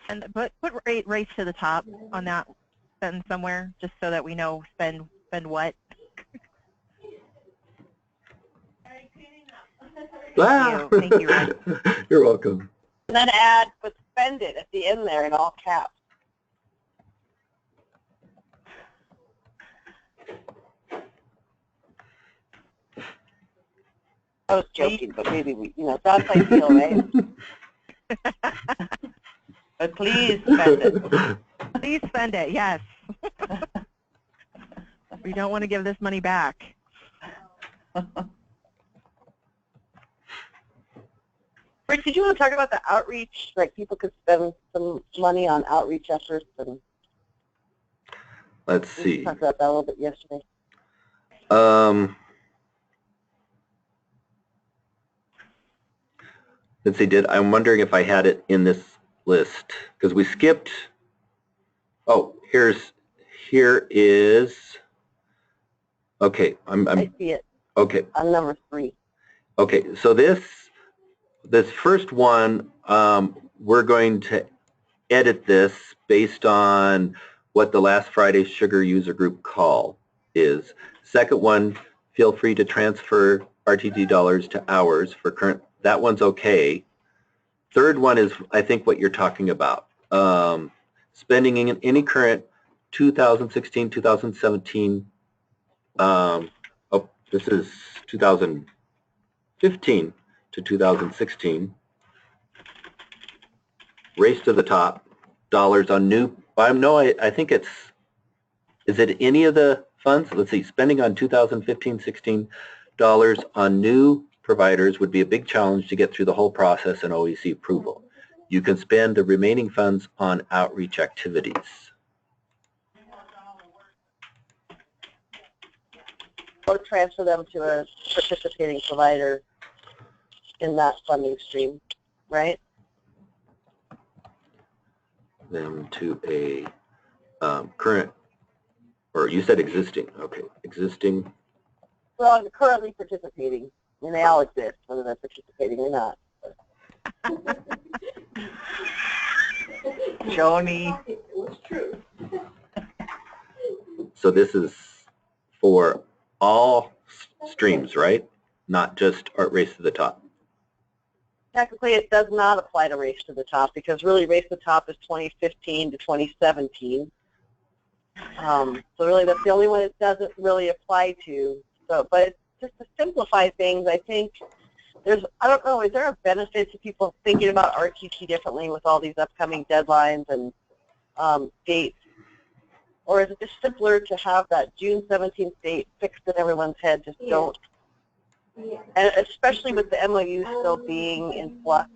And put Race to the Top on that sentence somewhere, just so that we know spend what. Thank you, Rick. You're welcome. And then add, but spend it at the end there in all caps. I was joking, but maybe that's how I feel, right? But please spend it. Please spend it, yes. We don't want to give this money back. Rick, did you want to talk about the outreach? Like people could spend some money on outreach efforts, and let's see. We talked about that a little bit yesterday. Let's see. I'm wondering if I had it in this list because we skipped. Oh, here is. Okay, I see it. Okay. On number 3. Okay, so this first one, we're going to edit this based on what the last Friday's Sugar User Group call is. Second one, feel free to transfer RTD dollars to hours for current. That one's okay. Third one is, I think, what you're talking about. Spending in any current 2016, 2017, this is 2015 to 2016. Race to the Top, dollars on new, I think is it any of the funds? Let's see, spending on 2015-16 dollars on new providers would be a big challenge to get through the whole process and OEC approval. You can spend the remaining funds on outreach activities. Or transfer them to a participating provider in that funding stream, right? Them to a current, or you said existing, okay, existing. Well, currently participating, and they all exist, whether they're participating or not. Joni. So this is for all streams, right? Not just Race to the Top. Technically, it does not apply to Race to the Top because really Race to the Top is 2015 to 2017. So really that's the only one it doesn't really apply to. So, but just to simplify things, I think I don't know, is there a benefit to people thinking about RTT differently with all these upcoming deadlines and dates? Or is it just simpler to have that June 17th date fixed in everyone's head? Just don't. And especially with the MOU still being in flux.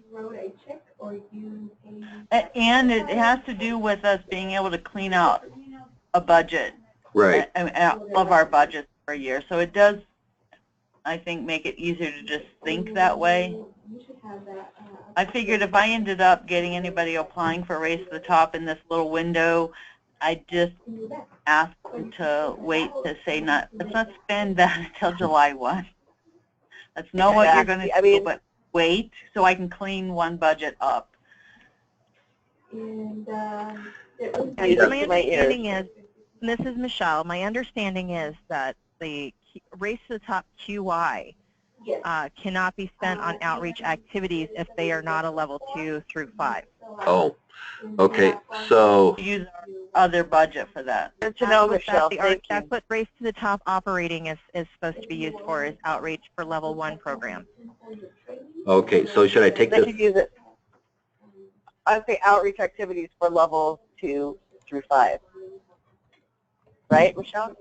And it has to do with us being able to clean out a budget, Right. all of our budgets for a year. So it does, I think, make it easier to just think that way. I figured if I ended up getting anybody applying for Race to the Top in this little window, I just ask them to wait to say let's not spend that until July 1. Let's know what you're going to do, but wait so I can clean one budget up. And my understanding is, and this is Michelle, my understanding is that the Race to the Top QI cannot be spent on outreach activities if they are not a level 2 through 5. Oh, okay. So Use our other budget for that. Good to know, Michelle. That's what Race to the Top operating is supposed to be used for, is outreach for level 1 programs. okay. So should I take They this? should use it. I would say outreach activities for level 2 through 5. Right, Michelle?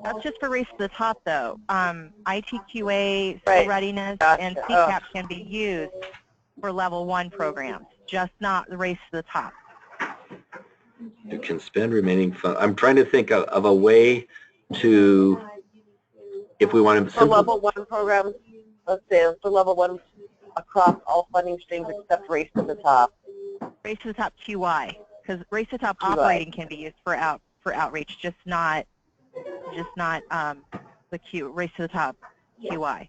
That's just for Race to the Top, though. ITQA, Right. readiness, Gotcha. and CCAP can be used for level 1 programs, just not the Race to the Top. You can spend remaining funds. I'm trying to think of a way to, if we want to For level 1 programs, let's say for level 1 across all funding streams except Race to the Top. Race to the Top QI, because Race to the Top QI. operating can be used for outreach, just not the Race to the Top QI.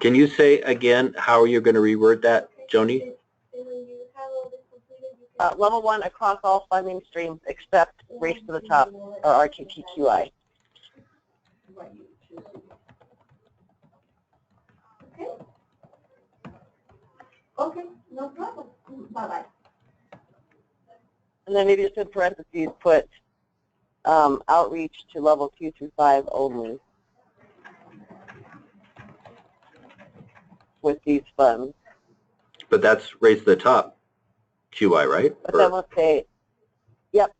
Can you say again how you're going to reword that, Joni? Level 1 across all funding streams except Race to the Top or RTTQI. Okay, no problem. Bye-bye. And then maybe just in parentheses put outreach to level 2 through 5 only with these funds. But that's Race to the Top QI, right? But then we'll say, yep,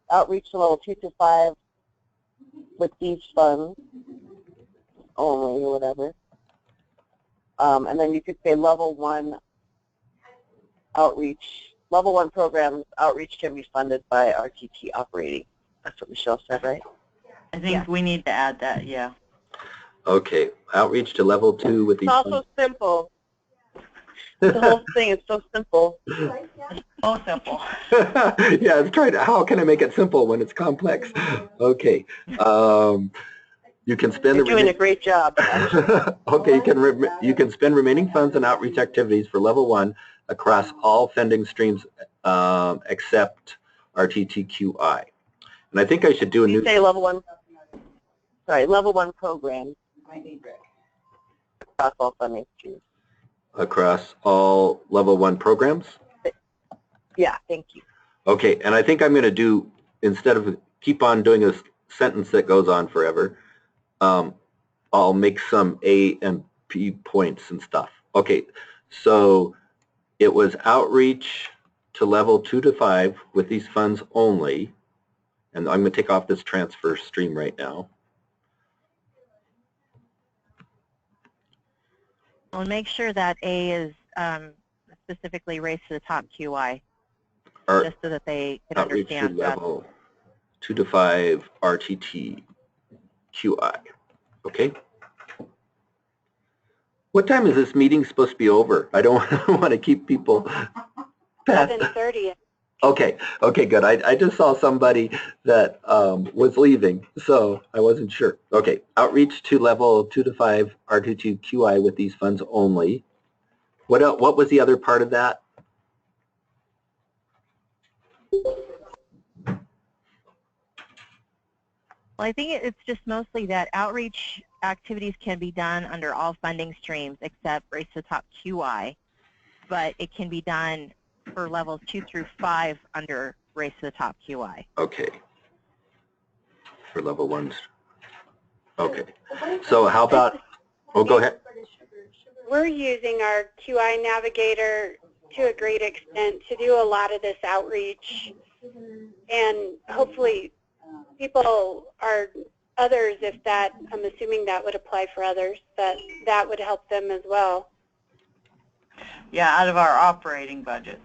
outreach to level 2 through 5 with these funds only or whatever. And then you could say level 1 outreach, level 1 programs, outreach can be funded by RTT operating. That's what Michelle said, right? I think we need to add that, yeah. Okay, outreach to level 2 with these It's also simple. The whole thing is so simple. Oh, simple. yeah, it's trying to, how can I make it simple when it's complex? Okay. You can spend You're doing a great job. okay, you can spend remaining funds on outreach activities for level 1 across all funding streams except RTTQI. And I think I should do a new... You say level 1, sorry, level 1 program across all funding streams. Across all level 1 programs? Yeah, thank you. Okay, and I think I'm going to do, instead of keep on doing a sentence that goes on forever, I'll make some A and P points and stuff. Okay, so it was outreach to level 2 to 5 with these funds only, and I'm going to take off this transfer stream right now. We'll make sure that A is specifically Race to the Top QI, just so that they can Outreach to understand that. level 2 to 5 RTT QI. Okay. What time is this meeting supposed to be over? I don't want to keep people past. 7:30. Okay, okay, good. I just saw somebody that was leaving, so I wasn't sure. Okay, outreach to level 2 to 5 R22 QI with these funds only. What else, what was the other part of that? Well, I think it's just mostly that outreach activities can be done under all funding streams except Race to the Top QI, but it can be done for levels 2 through 5 under Race to the Top QI. Okay. For level 1s. Okay. So how about, oh, go ahead. We're using our QI Navigator to a great extent to do a lot of this outreach, and hopefully people are others, if that, I'm assuming that would apply for others, that would help them as well. Yeah, out of our operating budget.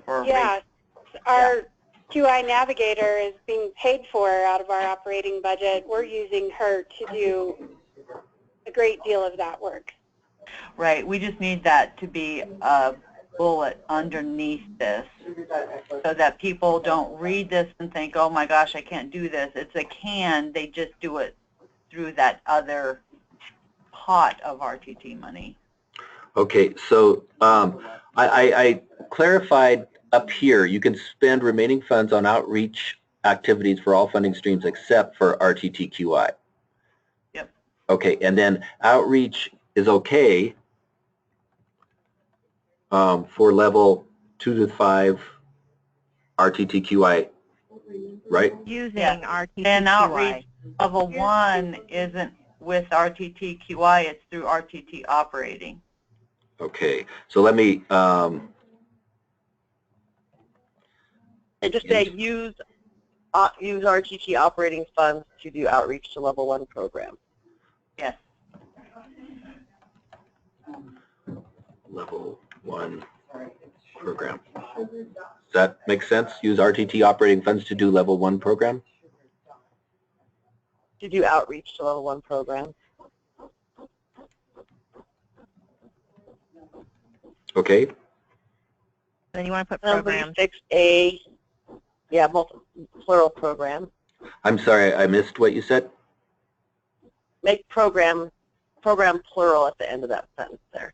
Yeah, our QI Navigator is being paid for out of our operating budget. We're using her to do a great deal of that work. Right, we just need that to be a bullet underneath this so that people don't read this and think, oh my gosh, I can't do this. It's a can, they just do it through that other pot of RTT money. Okay, so I clarified up here, you can spend remaining funds on outreach activities for all funding streams except for RTTQI. Yep. Okay, and then outreach is okay for level 2 to 5 RTTQI, right? Using Yeah. RTTQI. And outreach level 1 isn't with RTTQI, it's through RTT operating. Okay, so let me And just say use RTT operating funds to do outreach to level 1 program. Yes. level 1 program. Does that make sense? Use RTT operating funds to do level 1 program? To do outreach to level 1 program. Okay. Then you want to put Number programs. 6A, yeah, plural program. I'm sorry, I missed what you said. Make program plural at the end of that sentence there.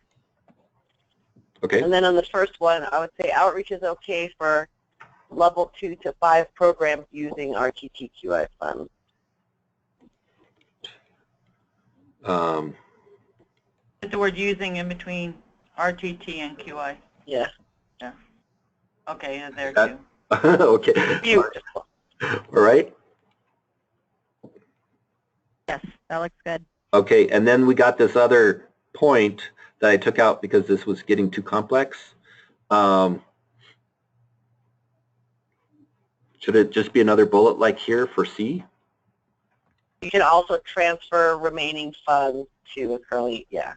Okay. And then on the first one, I would say outreach is okay for level 2 to 5 programs using RTTQI funds. Put the word using in between RTT and QI. Yeah. Yeah. Okay, there That- too. Okay. Beautiful. All right. Yes, that looks good. Okay, and then we got this other point that I took out because this was getting too complex. Should it just be another bullet like here for C? You can also transfer remaining funds to a currently, yeah.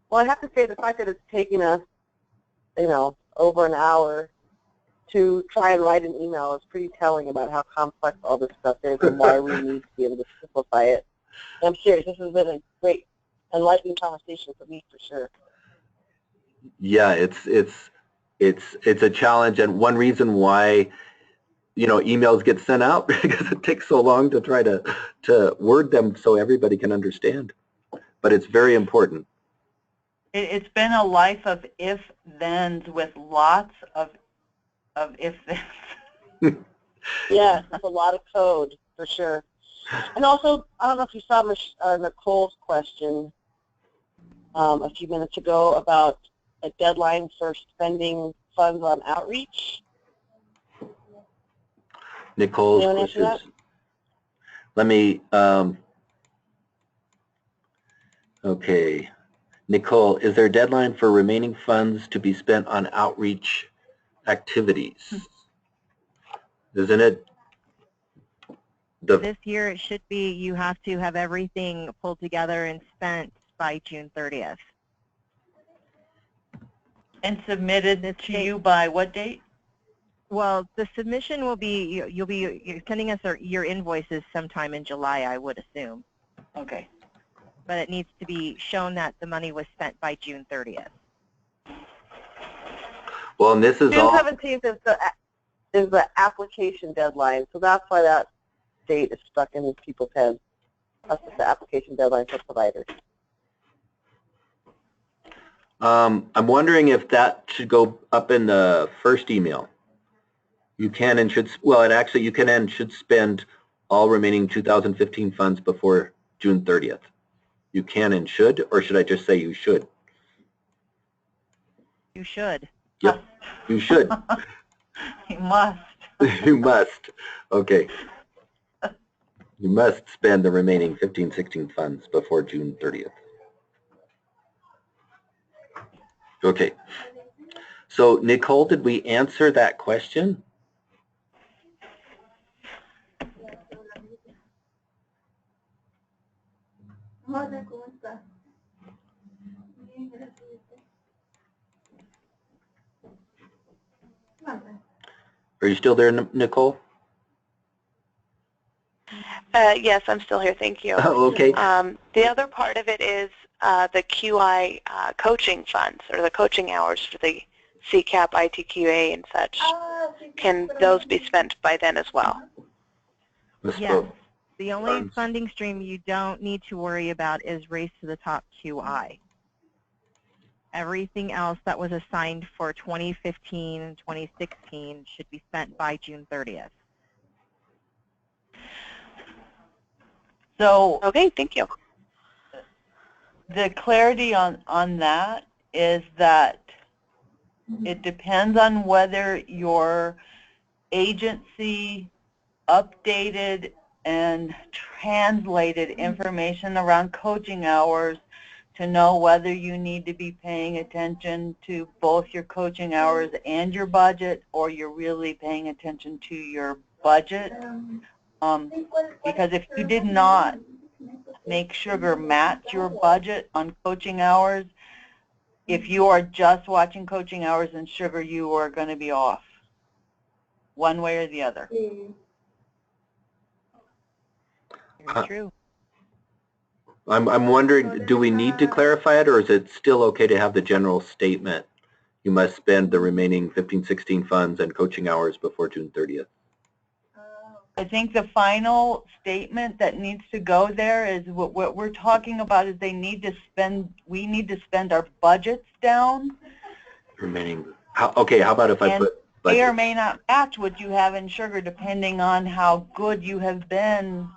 Well, I have to say the fact that it's taken us, over an hour to try and write an email is pretty telling about how complex all this stuff is and why we need to be able to simplify it. And I'm serious, this has been a great, enlightening conversation for me for sure. Yeah, it's a challenge, and one reason why emails get sent out because it takes so long to try to word them so everybody can understand. But it's very important. It's been a life of if-thens with lots of if-thens. Yeah, that's a lot of code for sure. And also, I don't know if you saw Nicole's question a few minutes ago about a deadline for spending funds on outreach. Nicole's Anyone answer that? questions. Let me, okay. Nicole, is there a deadline for remaining funds to be spent on outreach activities? Isn't it? This year it should be, you have to have everything pulled together and spent by June 30th. And submitted to you by what date? Well, the submission will be, you're sending us your invoices sometime in July, I would assume. Okay. But it needs to be shown that the money was spent by June 30th. Well, and this is June all. 17th is the application deadline, so that's why that date is stuck in people's heads. That's the application deadline for providers. I'm wondering if that should go up in the first email. You can and should, well, it actually, you can and should spend all remaining 2015 funds before June 30th. You can and should, or should I just say you should? You should. Yep, you should. You must. You must. Okay. You must spend the remaining 15-16 funds before June 30th. Okay. So, Nicole, did we answer that question? Hola, ¿cómo estás? Bien, gracias. Manda. Are you still there, Nicole? Yes, I'm still here. Thank you. Oh, okay. The other part of it is the QI coaching funds or the coaching hours for the CCAP, ITQA, and such. Can those be spent by then as well? Yes. The only funding stream you don't need to worry about is Race to the Top QI. Everything else that was assigned for 2015 and 2016 should be spent by June 30th. So Okay, thank you. the clarity on that is that it depends on whether your agency updated and translated information around coaching hours to know whether you need to be paying attention to both your coaching hours and your budget, or you're really paying attention to your budget. Because if you did not make Sugar match your budget on coaching hours, if you are just watching coaching hours and Sugar, you are going to be off one way or the other. Very true. I'm wondering, do we need to clarify it, or is it still okay to have the general statement? You must spend the remaining 15-16 funds and coaching hours before June 30th. I think the final statement that needs to go there is what we're talking about is we need to spend our budgets down. Remaining, okay, how about if I put budget? May or may not match what you have in Sugar depending on how good you have been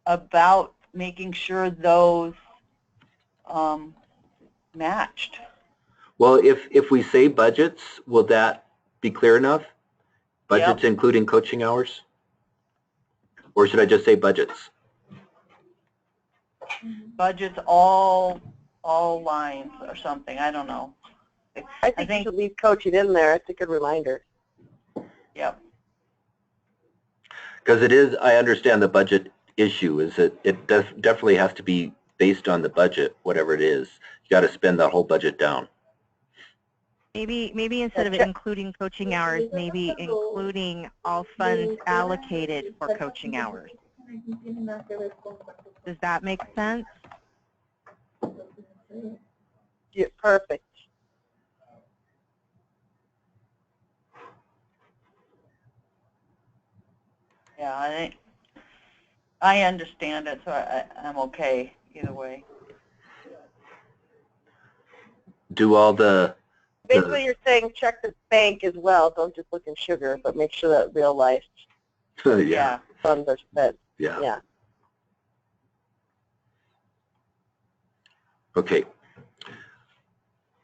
about making sure those matched. Well, if we say budgets, will that be clear enough? Budgets including coaching hours? Or should I just say budgets? Budgets all lines or something, I don't know. I think you should leave coaching in there. It's a good reminder. Yep. Because it is, I understand the budget issue is that it definitely has to be based on the budget, whatever it is. You got to spend that whole budget down. Maybe instead of including coaching hours, maybe including all funds allocated for coaching hours. Does that make sense? Yeah, perfect. Yeah, I understand it, so I'm okay either way. Do all the... Basically, you're saying check the bank as well. Don't just look in Sugar, but make sure that real life yeah. funds are spent. Yeah. Yeah. Okay.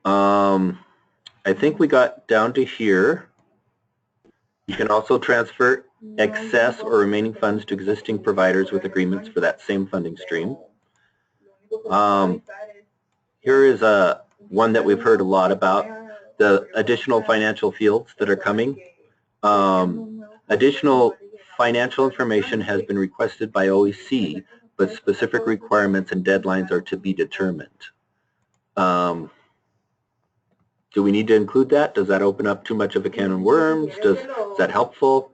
I think we got down to here. You can also transfer excess or remaining funds to existing providers with agreements for that same funding stream. Here is one that we've heard a lot about, the additional financial fields that are coming. Additional financial information has been requested by OEC, but specific requirements and deadlines are to be determined. Do we need to include that? Does that open up too much of a can of worms? Is that helpful?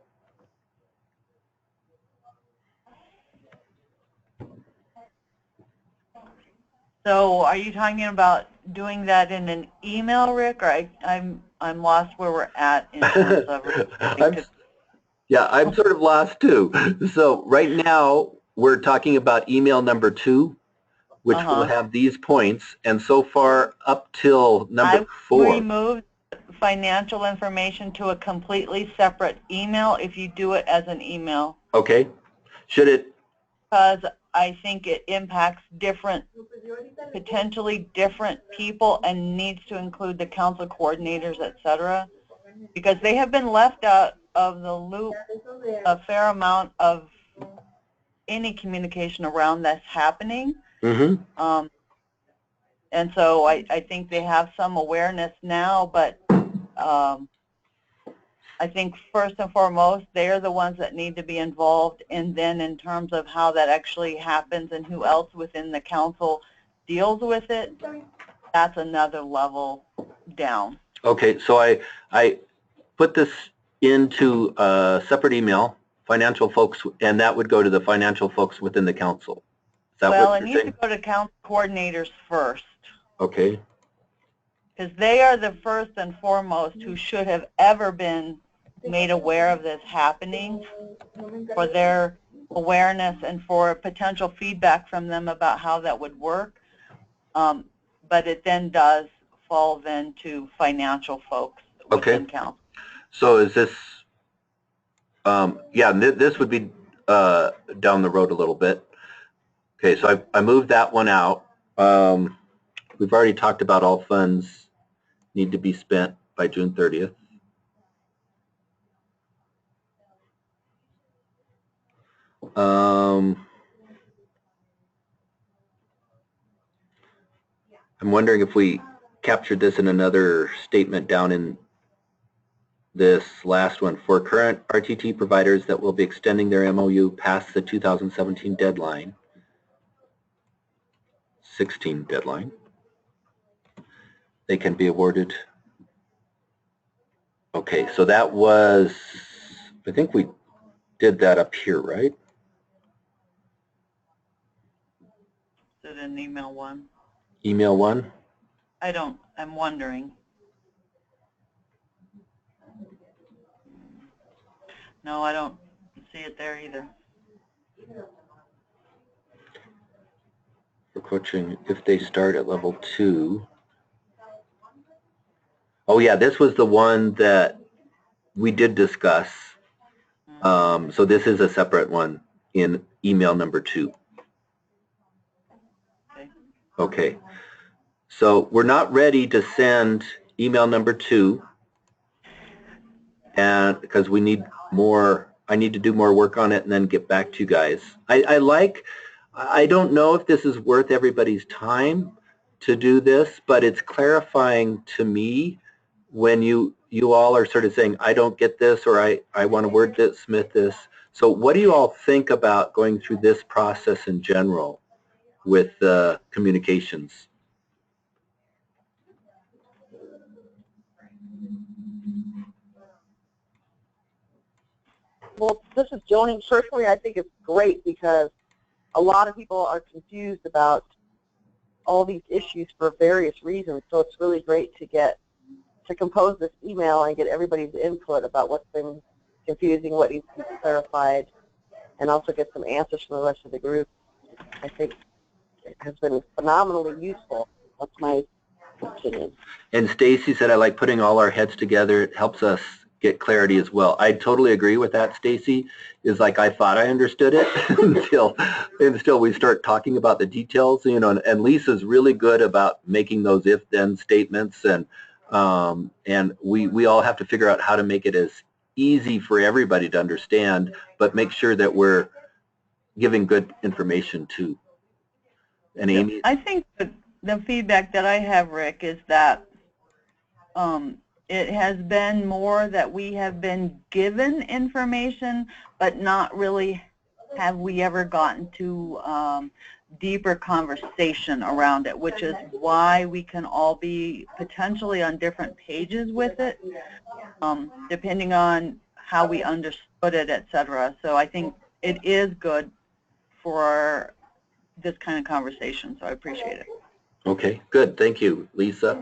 So are you talking about doing that in an email, Rick, or I'm lost where we're at in terms of Yeah, I'm sort of lost too. So right now we're talking about email number 2, which will have these points, and so far up till number 4. I removed financial information to a completely separate email if you do it as an email. Okay. Should it? Because I think it impacts potentially different people and needs to include the council coordinators, etc. Because they have been left out of the loop a fair amount of any communication around that's happening. Mm-hmm. And so I think they have some awareness now, but I think first and foremost, they're the ones that need to be involved, and then in terms of how that actually happens and who else within the council deals with it, that's another level down. Okay, so I put this into a separate email, financial folks, and that would go to the financial folks within the council. Is that Well, what it you're needs to saying? go to council coordinators first, Okay, because they are the first and foremost who should have ever been made aware of this happening, for their awareness and for potential feedback from them about how that would work. But it then does fall then to financial folks within council. so is this, yeah, this would be down the road a little bit. Okay, so I moved that one out. We've already talked about all funds need to be spent by June 30th. I'm wondering if we captured this in another statement down in this last one. For current RTT providers that will be extending their MOU past the 2017 deadline, 16 deadline, they can be awarded. Okay, so that was, I think we did that up here, right? Is it in email one? Email one? I'm wondering. No, I don't see it there either. For coaching, if they start at level 2. Oh yeah, this was the one that we did discuss. So this is a separate one in email number 2. Okay. So we're not ready to send email number 2, and because we need more, I need to do more work on it and then get back to you guys. I don't know if this is worth everybody's time to do this, but it's clarifying to me when you all are sort of saying, I don't get this, or I want to wordsmith this. So what do you all think about going through this process in general with communications? Well, this is Joni. Personally, I think it's great because a lot of people are confused about all these issues for various reasons. So it's really great to compose this email and get everybody's input about what's been confusing, what needs to be clarified, and also get some answers from the rest of the group. I think it has been phenomenally useful. That's my opinion. And Stacy said, I like putting all our heads together. It helps us get clarity as well. I totally agree with that, Stacy. Is like I thought I understood it until we start talking about the details, you know, and Lisa's really good about making those if-then statements, and we all have to figure out how to make it as easy for everybody to understand, but make sure that we're giving good information too. And Amy? I think the feedback that I have, Rick, is that it has been more that we have been given information, but not really have we ever gotten to deeper conversation around it, which is why we can all be potentially on different pages with it, depending on how we understood it, etc. So I think it is good for this kind of conversation, so I appreciate it. Okay, good. Thank you, Lisa.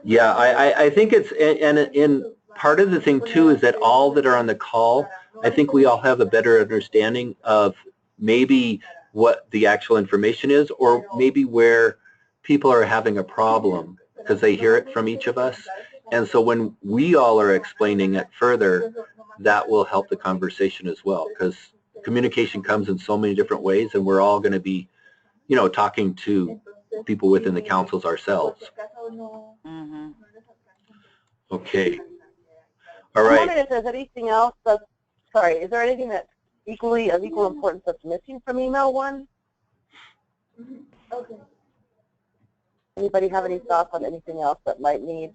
Yeah, I think it's, and in part of the thing too is that all that are on the call, I think we all have a better understanding of maybe what the actual information is, or maybe where people are having a problem because they hear it from each of us. And so when we all are explaining it further, that will help the conversation as well, because communication comes in so many different ways, and we're all going to be, you know, talking to people within the councils ourselves. Mm-hmm. Okay. All right. I'm wondering if there's anything else that's, sorry, is there anything that's of equal importance that's missing from email one? Okay. Anybody have any thoughts on anything else that might need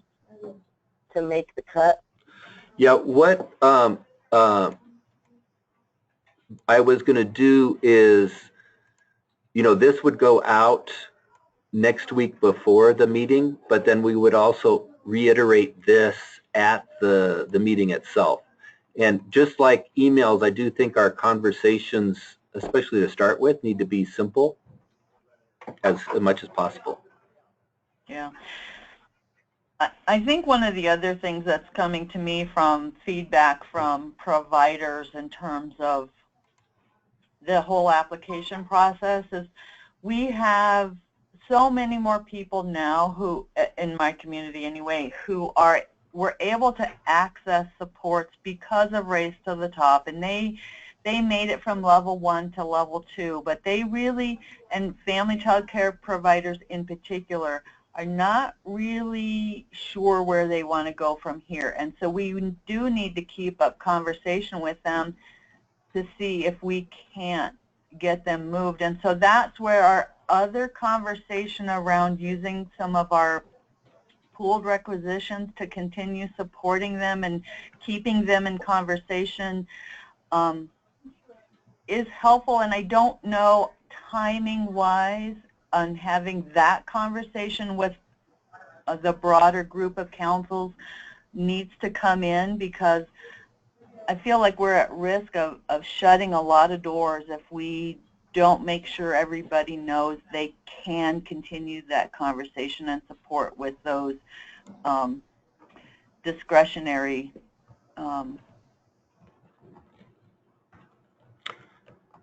to make the cut? Yeah, what I was going to do is, this would go out next week before the meeting, but then we would also reiterate this at the meeting itself. And just like emails, I do think our conversations, especially to start with, need to be simple as much as possible. Yeah. I think one of the other things that's coming to me from feedback from providers in terms of the whole application process is we have so many more people now who, in my community anyway, were able to access supports because of Race to the Top, and they made it from level 1 to level 2, but they really, and family child care providers in particular, are not really sure where they want to go from here. And so we do need to keep up conversation with them to see if we can't get them moved. And so that's where our other conversation around using some of our pooled requisitions to continue supporting them and keeping them in conversation is helpful. And I don't know timing-wise on having that conversation with the broader group of councils needs to come in, because I feel like we're at risk of shutting a lot of doors if we don't make sure everybody knows they can continue that conversation and support with those discretionary.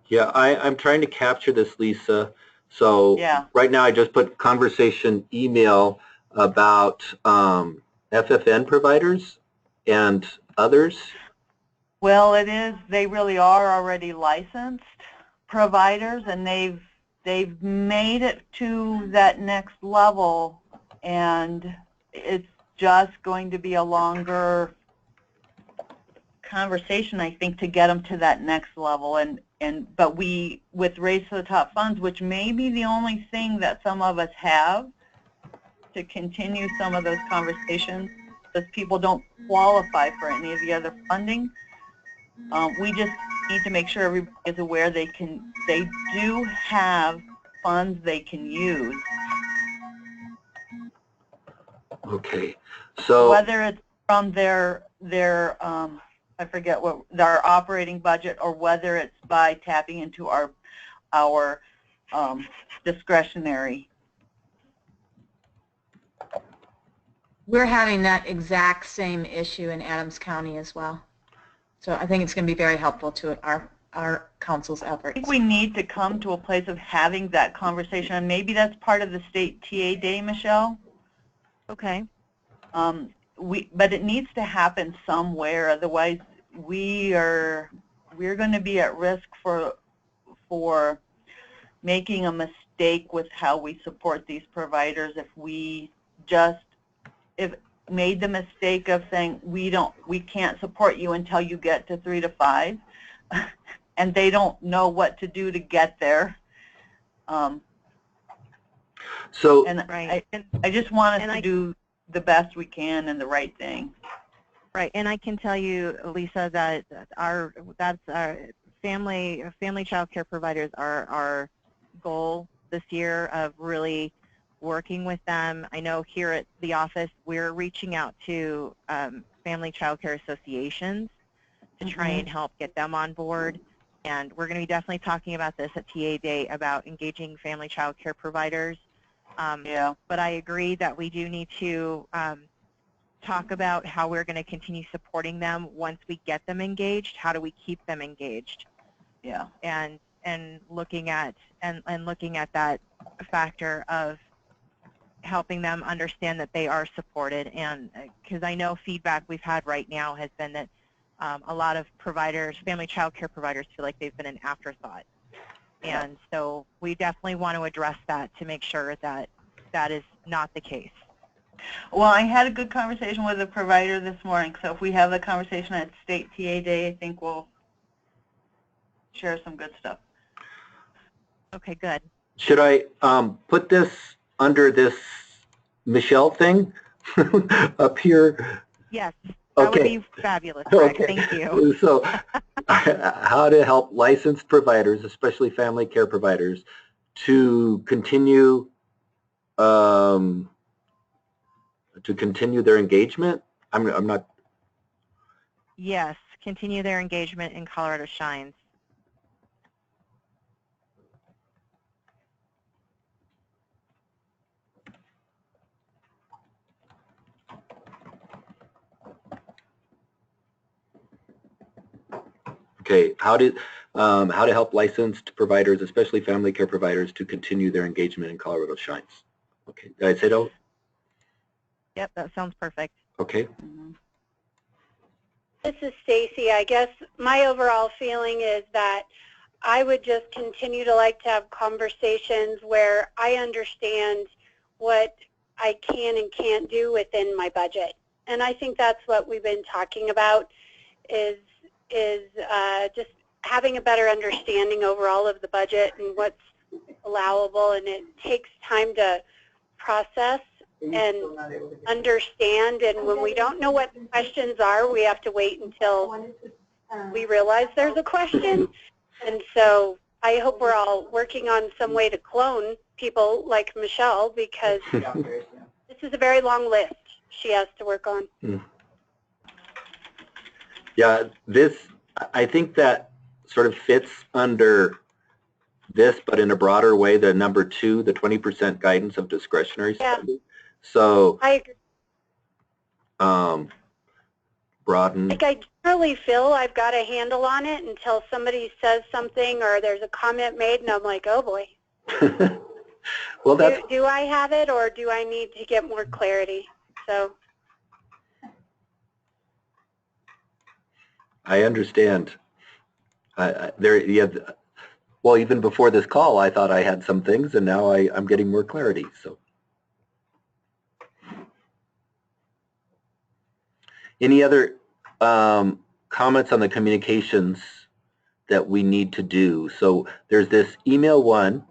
Yeah, I'm trying to capture this, Lisa. So yeah. Right now I just put conversation email about FFN providers and others. Well, it is. They really are already licensed providers, and they've made it to that next level, and it's just going to be a longer conversation, I think, to get them to that next level. But we, with Race to the Top funds, which may be the only thing that some of us have to continue some of those conversations, because people don't qualify for any of the other funding. We just need to make sure everybody is aware they do have funds they can use. Okay, so whether it's from their I forget what their operating budget, or whether it's by tapping into our discretionary. We're having that exact same issue in Adams County as well. So I think it's going to be very helpful to our council's efforts. I think we need to come to a place of having that conversation, and maybe that's part of the state TA day, Michelle. Okay. But it needs to happen somewhere, otherwise we're going to be at risk for making a mistake with how we support these providers if we just made the mistake of saying we can't support you until you get to 3 to 5, and they don't know what to do to get there. So and right. I just want us to do the best we can and the right thing. Right, and I can tell you, Lisa, that our family child care providers are our goal this year of really working with them. I know here at the office we're reaching out to family child care associations to try and help get them on board, and we're going to be definitely talking about this at TA Day about engaging family child care providers. Yeah. But I agree that we do need to talk about how we're going to continue supporting them once we get them engaged. How do we keep them engaged? Yeah. And looking at that factor of helping them understand that they are supported, and because I know feedback we've had right now has been that a lot of providers, family child care providers, feel like they've been an afterthought. And so we definitely want to address that to make sure that that is not the case. Well, I had a good conversation with a provider this morning, so if we have the conversation at State TA Day, I think we'll share some good stuff. Okay, good. Should I put this under this Michelle thing up here? Yes. That would Okay. be fabulous, Rick. Okay. Thank you. So, how to help licensed providers, especially family care providers, to continue their engagement? I'm not. Yes, continue their engagement in Colorado Shines. Okay, how to help licensed providers, especially family care providers, to continue their engagement in Colorado Shines. Okay, did I say that? Yep, that sounds perfect. Okay. Mhm. This is Stacy. I guess my overall feeling is that I would just continue to like to have conversations where I understand what I can and can't do within my budget. And I think that's what we've been talking about is just having a better understanding overall of the budget and what's allowable. And it takes time to process and understand. And when we don't know what the questions are, we have to wait until we realize there's a question. And so I hope we're all working on some way to clone people like Michelle, because this is a very long list she has to work on. Yeah, I think that sort of fits under this, but in a broader way, the number 2, the 20% guidance of discretionary spending. So I agree. Broaden. Like I generally feel I've got a handle on it until somebody says something or there's a comment made, and I'm like, oh boy. Well, that's. Do I have it, or do I need to get more clarity? So. I understand. Well, even before this call, I thought I had some things, and now I'm getting more clarity. So, any other comments on the communications that we need to do? So, there's this email 1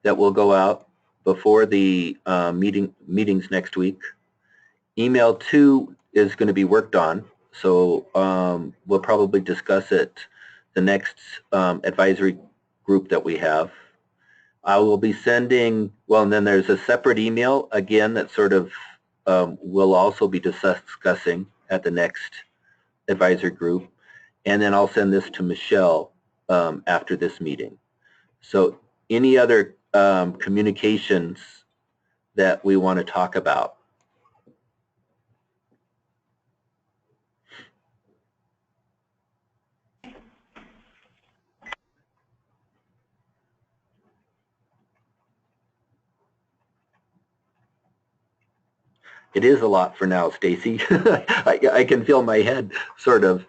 that will go out before the meetings next week. Email 2 is going to be worked on. So we'll probably discuss it the next advisory group that we have. I will be sending, well, and then there's a separate email, again, that sort of we'll also be discussing at the next advisory group. And then I'll send this to Michelle after this meeting. So any other communications that we want to talk about? It is a lot for now, Stacy. I can feel my head sort of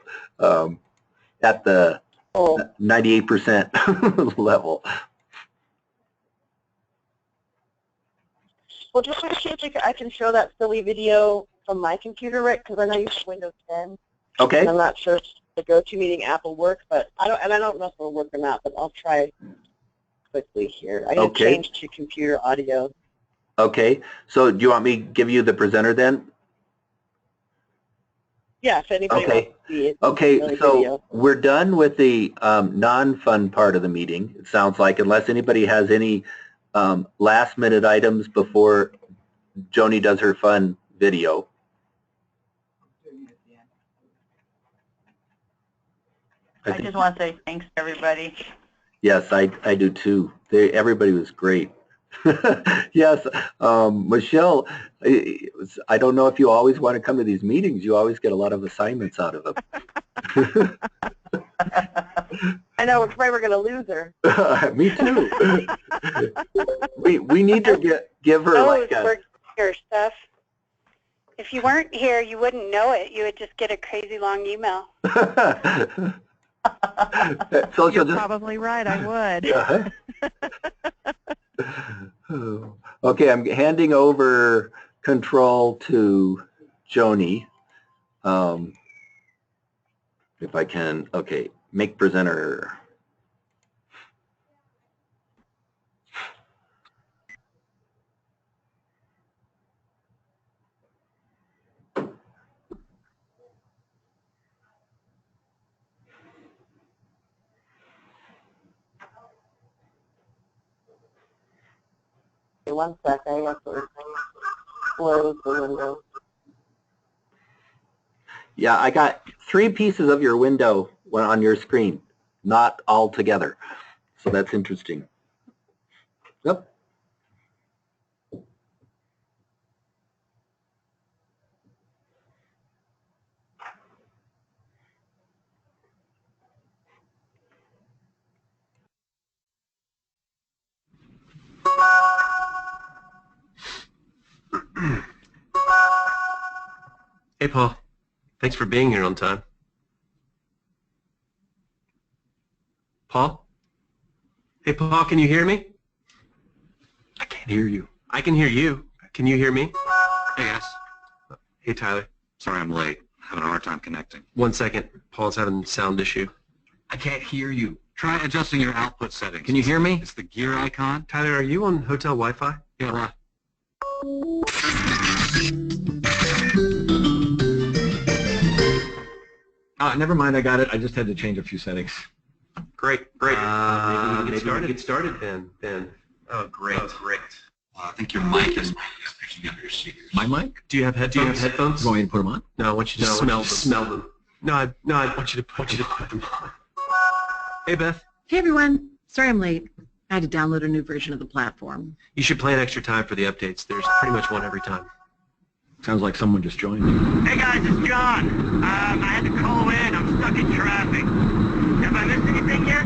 at the 98% level. Well, just want to see if I can show that silly video from my computer, Rick, because I know you have Windows 10. Okay. And I'm not sure if the GoToMeeting app will work, but I don't know if it'll work or not, but I'll try quickly here. I can change to computer audio. Okay. So do you want me to give you the presenter then? Yeah, if anybody wants to see it. Okay, so we're done with the non-fun part of the meeting, it sounds like, unless anybody has any last-minute items before Joni does her fun video. I just want to say thanks to everybody. Yes, I do too. Everybody was great. Yes, Michelle, I don't know if you always want to come to these meetings. You always get a lot of assignments out of them. I know, it's right, we're going to lose her. Me too. we need to give her like a... Her stuff. If you weren't here, you wouldn't know it. You would just get a crazy long email. So you're probably right, I would. Okay, I'm handing over control to Joni. If I can, okay, make presenter. 1 sec. I have to close the window. Yeah, I got 3 pieces of your window on your screen, not all together. So that's interesting. Yep. Hey, Paul. Thanks for being here on time. Paul? Hey, Paul, can you hear me? I can't hear you. I can hear you. Can you hear me? Hey, guys. Hey, Tyler. Sorry I'm late. Having a hard time connecting. 1 second. Paul's having a sound issue. I can't hear you. Try adjusting your output settings. Can you hear me? It's the gear icon. Tyler, are you on hotel Wi-Fi? Yeah, right. Never mind, I got it. I just had to change a few settings. Great. Maybe we can get started then. Oh, great. I think your mic is picking up your speakers. My mic? Do you have headphones? Go ahead and put them on? No, I want you to smell them. No, I want you to put them on. Hey, Beth. Hey, everyone. Sorry I'm late. I had to download a new version of the platform. You should plan extra time for the updates. There's pretty much one every time. Sounds like someone just joined me. Hey guys, it's John. I had to call in. I'm stuck in traffic. Have I missed anything yet?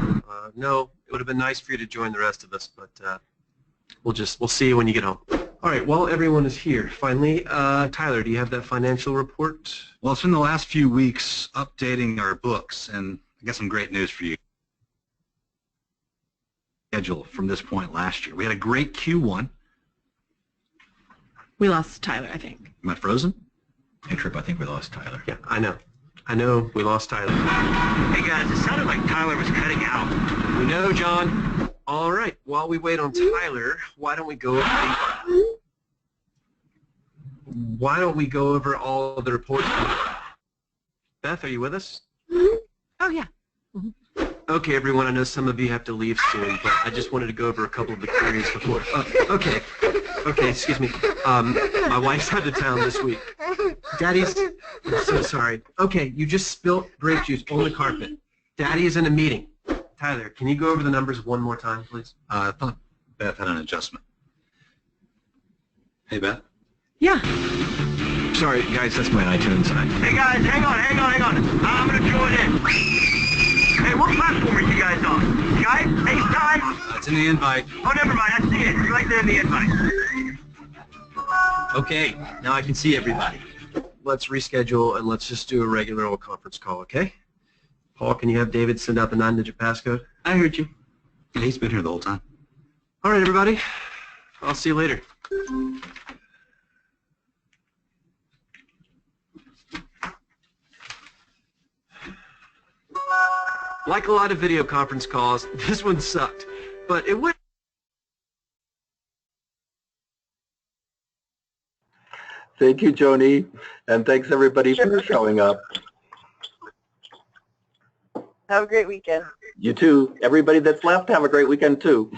No, it would have been nice for you to join the rest of us, but we'll see you when you get home. All right, well, everyone is here, finally. Tyler, do you have that financial report? Well, it's been the last few weeks updating our books, and I got some great news for you. Schedule from this point last year. We had a great Q1. We lost Tyler, I think. Am I frozen? Hey, Trip, I think we lost Tyler. Yeah, I know, we lost Tyler. Hey guys, it sounded like Tyler was cutting out. We know, John. All right, while we wait on Tyler, why don't we go over all of the reports? Beth, are you with us? Oh, yeah. Okay, everyone, I know some of you have to leave soon, but I just wanted to go over a couple of the queries before. Okay, excuse me. My wife's out of town this week. Daddy's, I'm so sorry. Okay, you just spilt grape juice on the carpet. Daddy is in a meeting. Tyler, can you go over the numbers one more time, please? I thought Beth had an adjustment. Hey, Beth? Yeah. Sorry, guys, that's my iTunes. Hey guys, hang on. I'm going to join in. Hey, what platform are you guys on? Skype? FaceTime? It's in the invite. Oh, never mind. I see it. It's right there in the invite. Okay, now I can see everybody. Let's reschedule and let's just do a regular old conference call, okay? Paul, can you have David send out the 9-digit passcode? I heard you. Yeah, he's been here the whole time. All right, everybody. I'll see you later. Like a lot of video conference calls, this one sucked, but it would. Thank you, Joni, and thanks everybody for showing up. Have a great weekend. You too. Everybody that's left, have a great weekend too.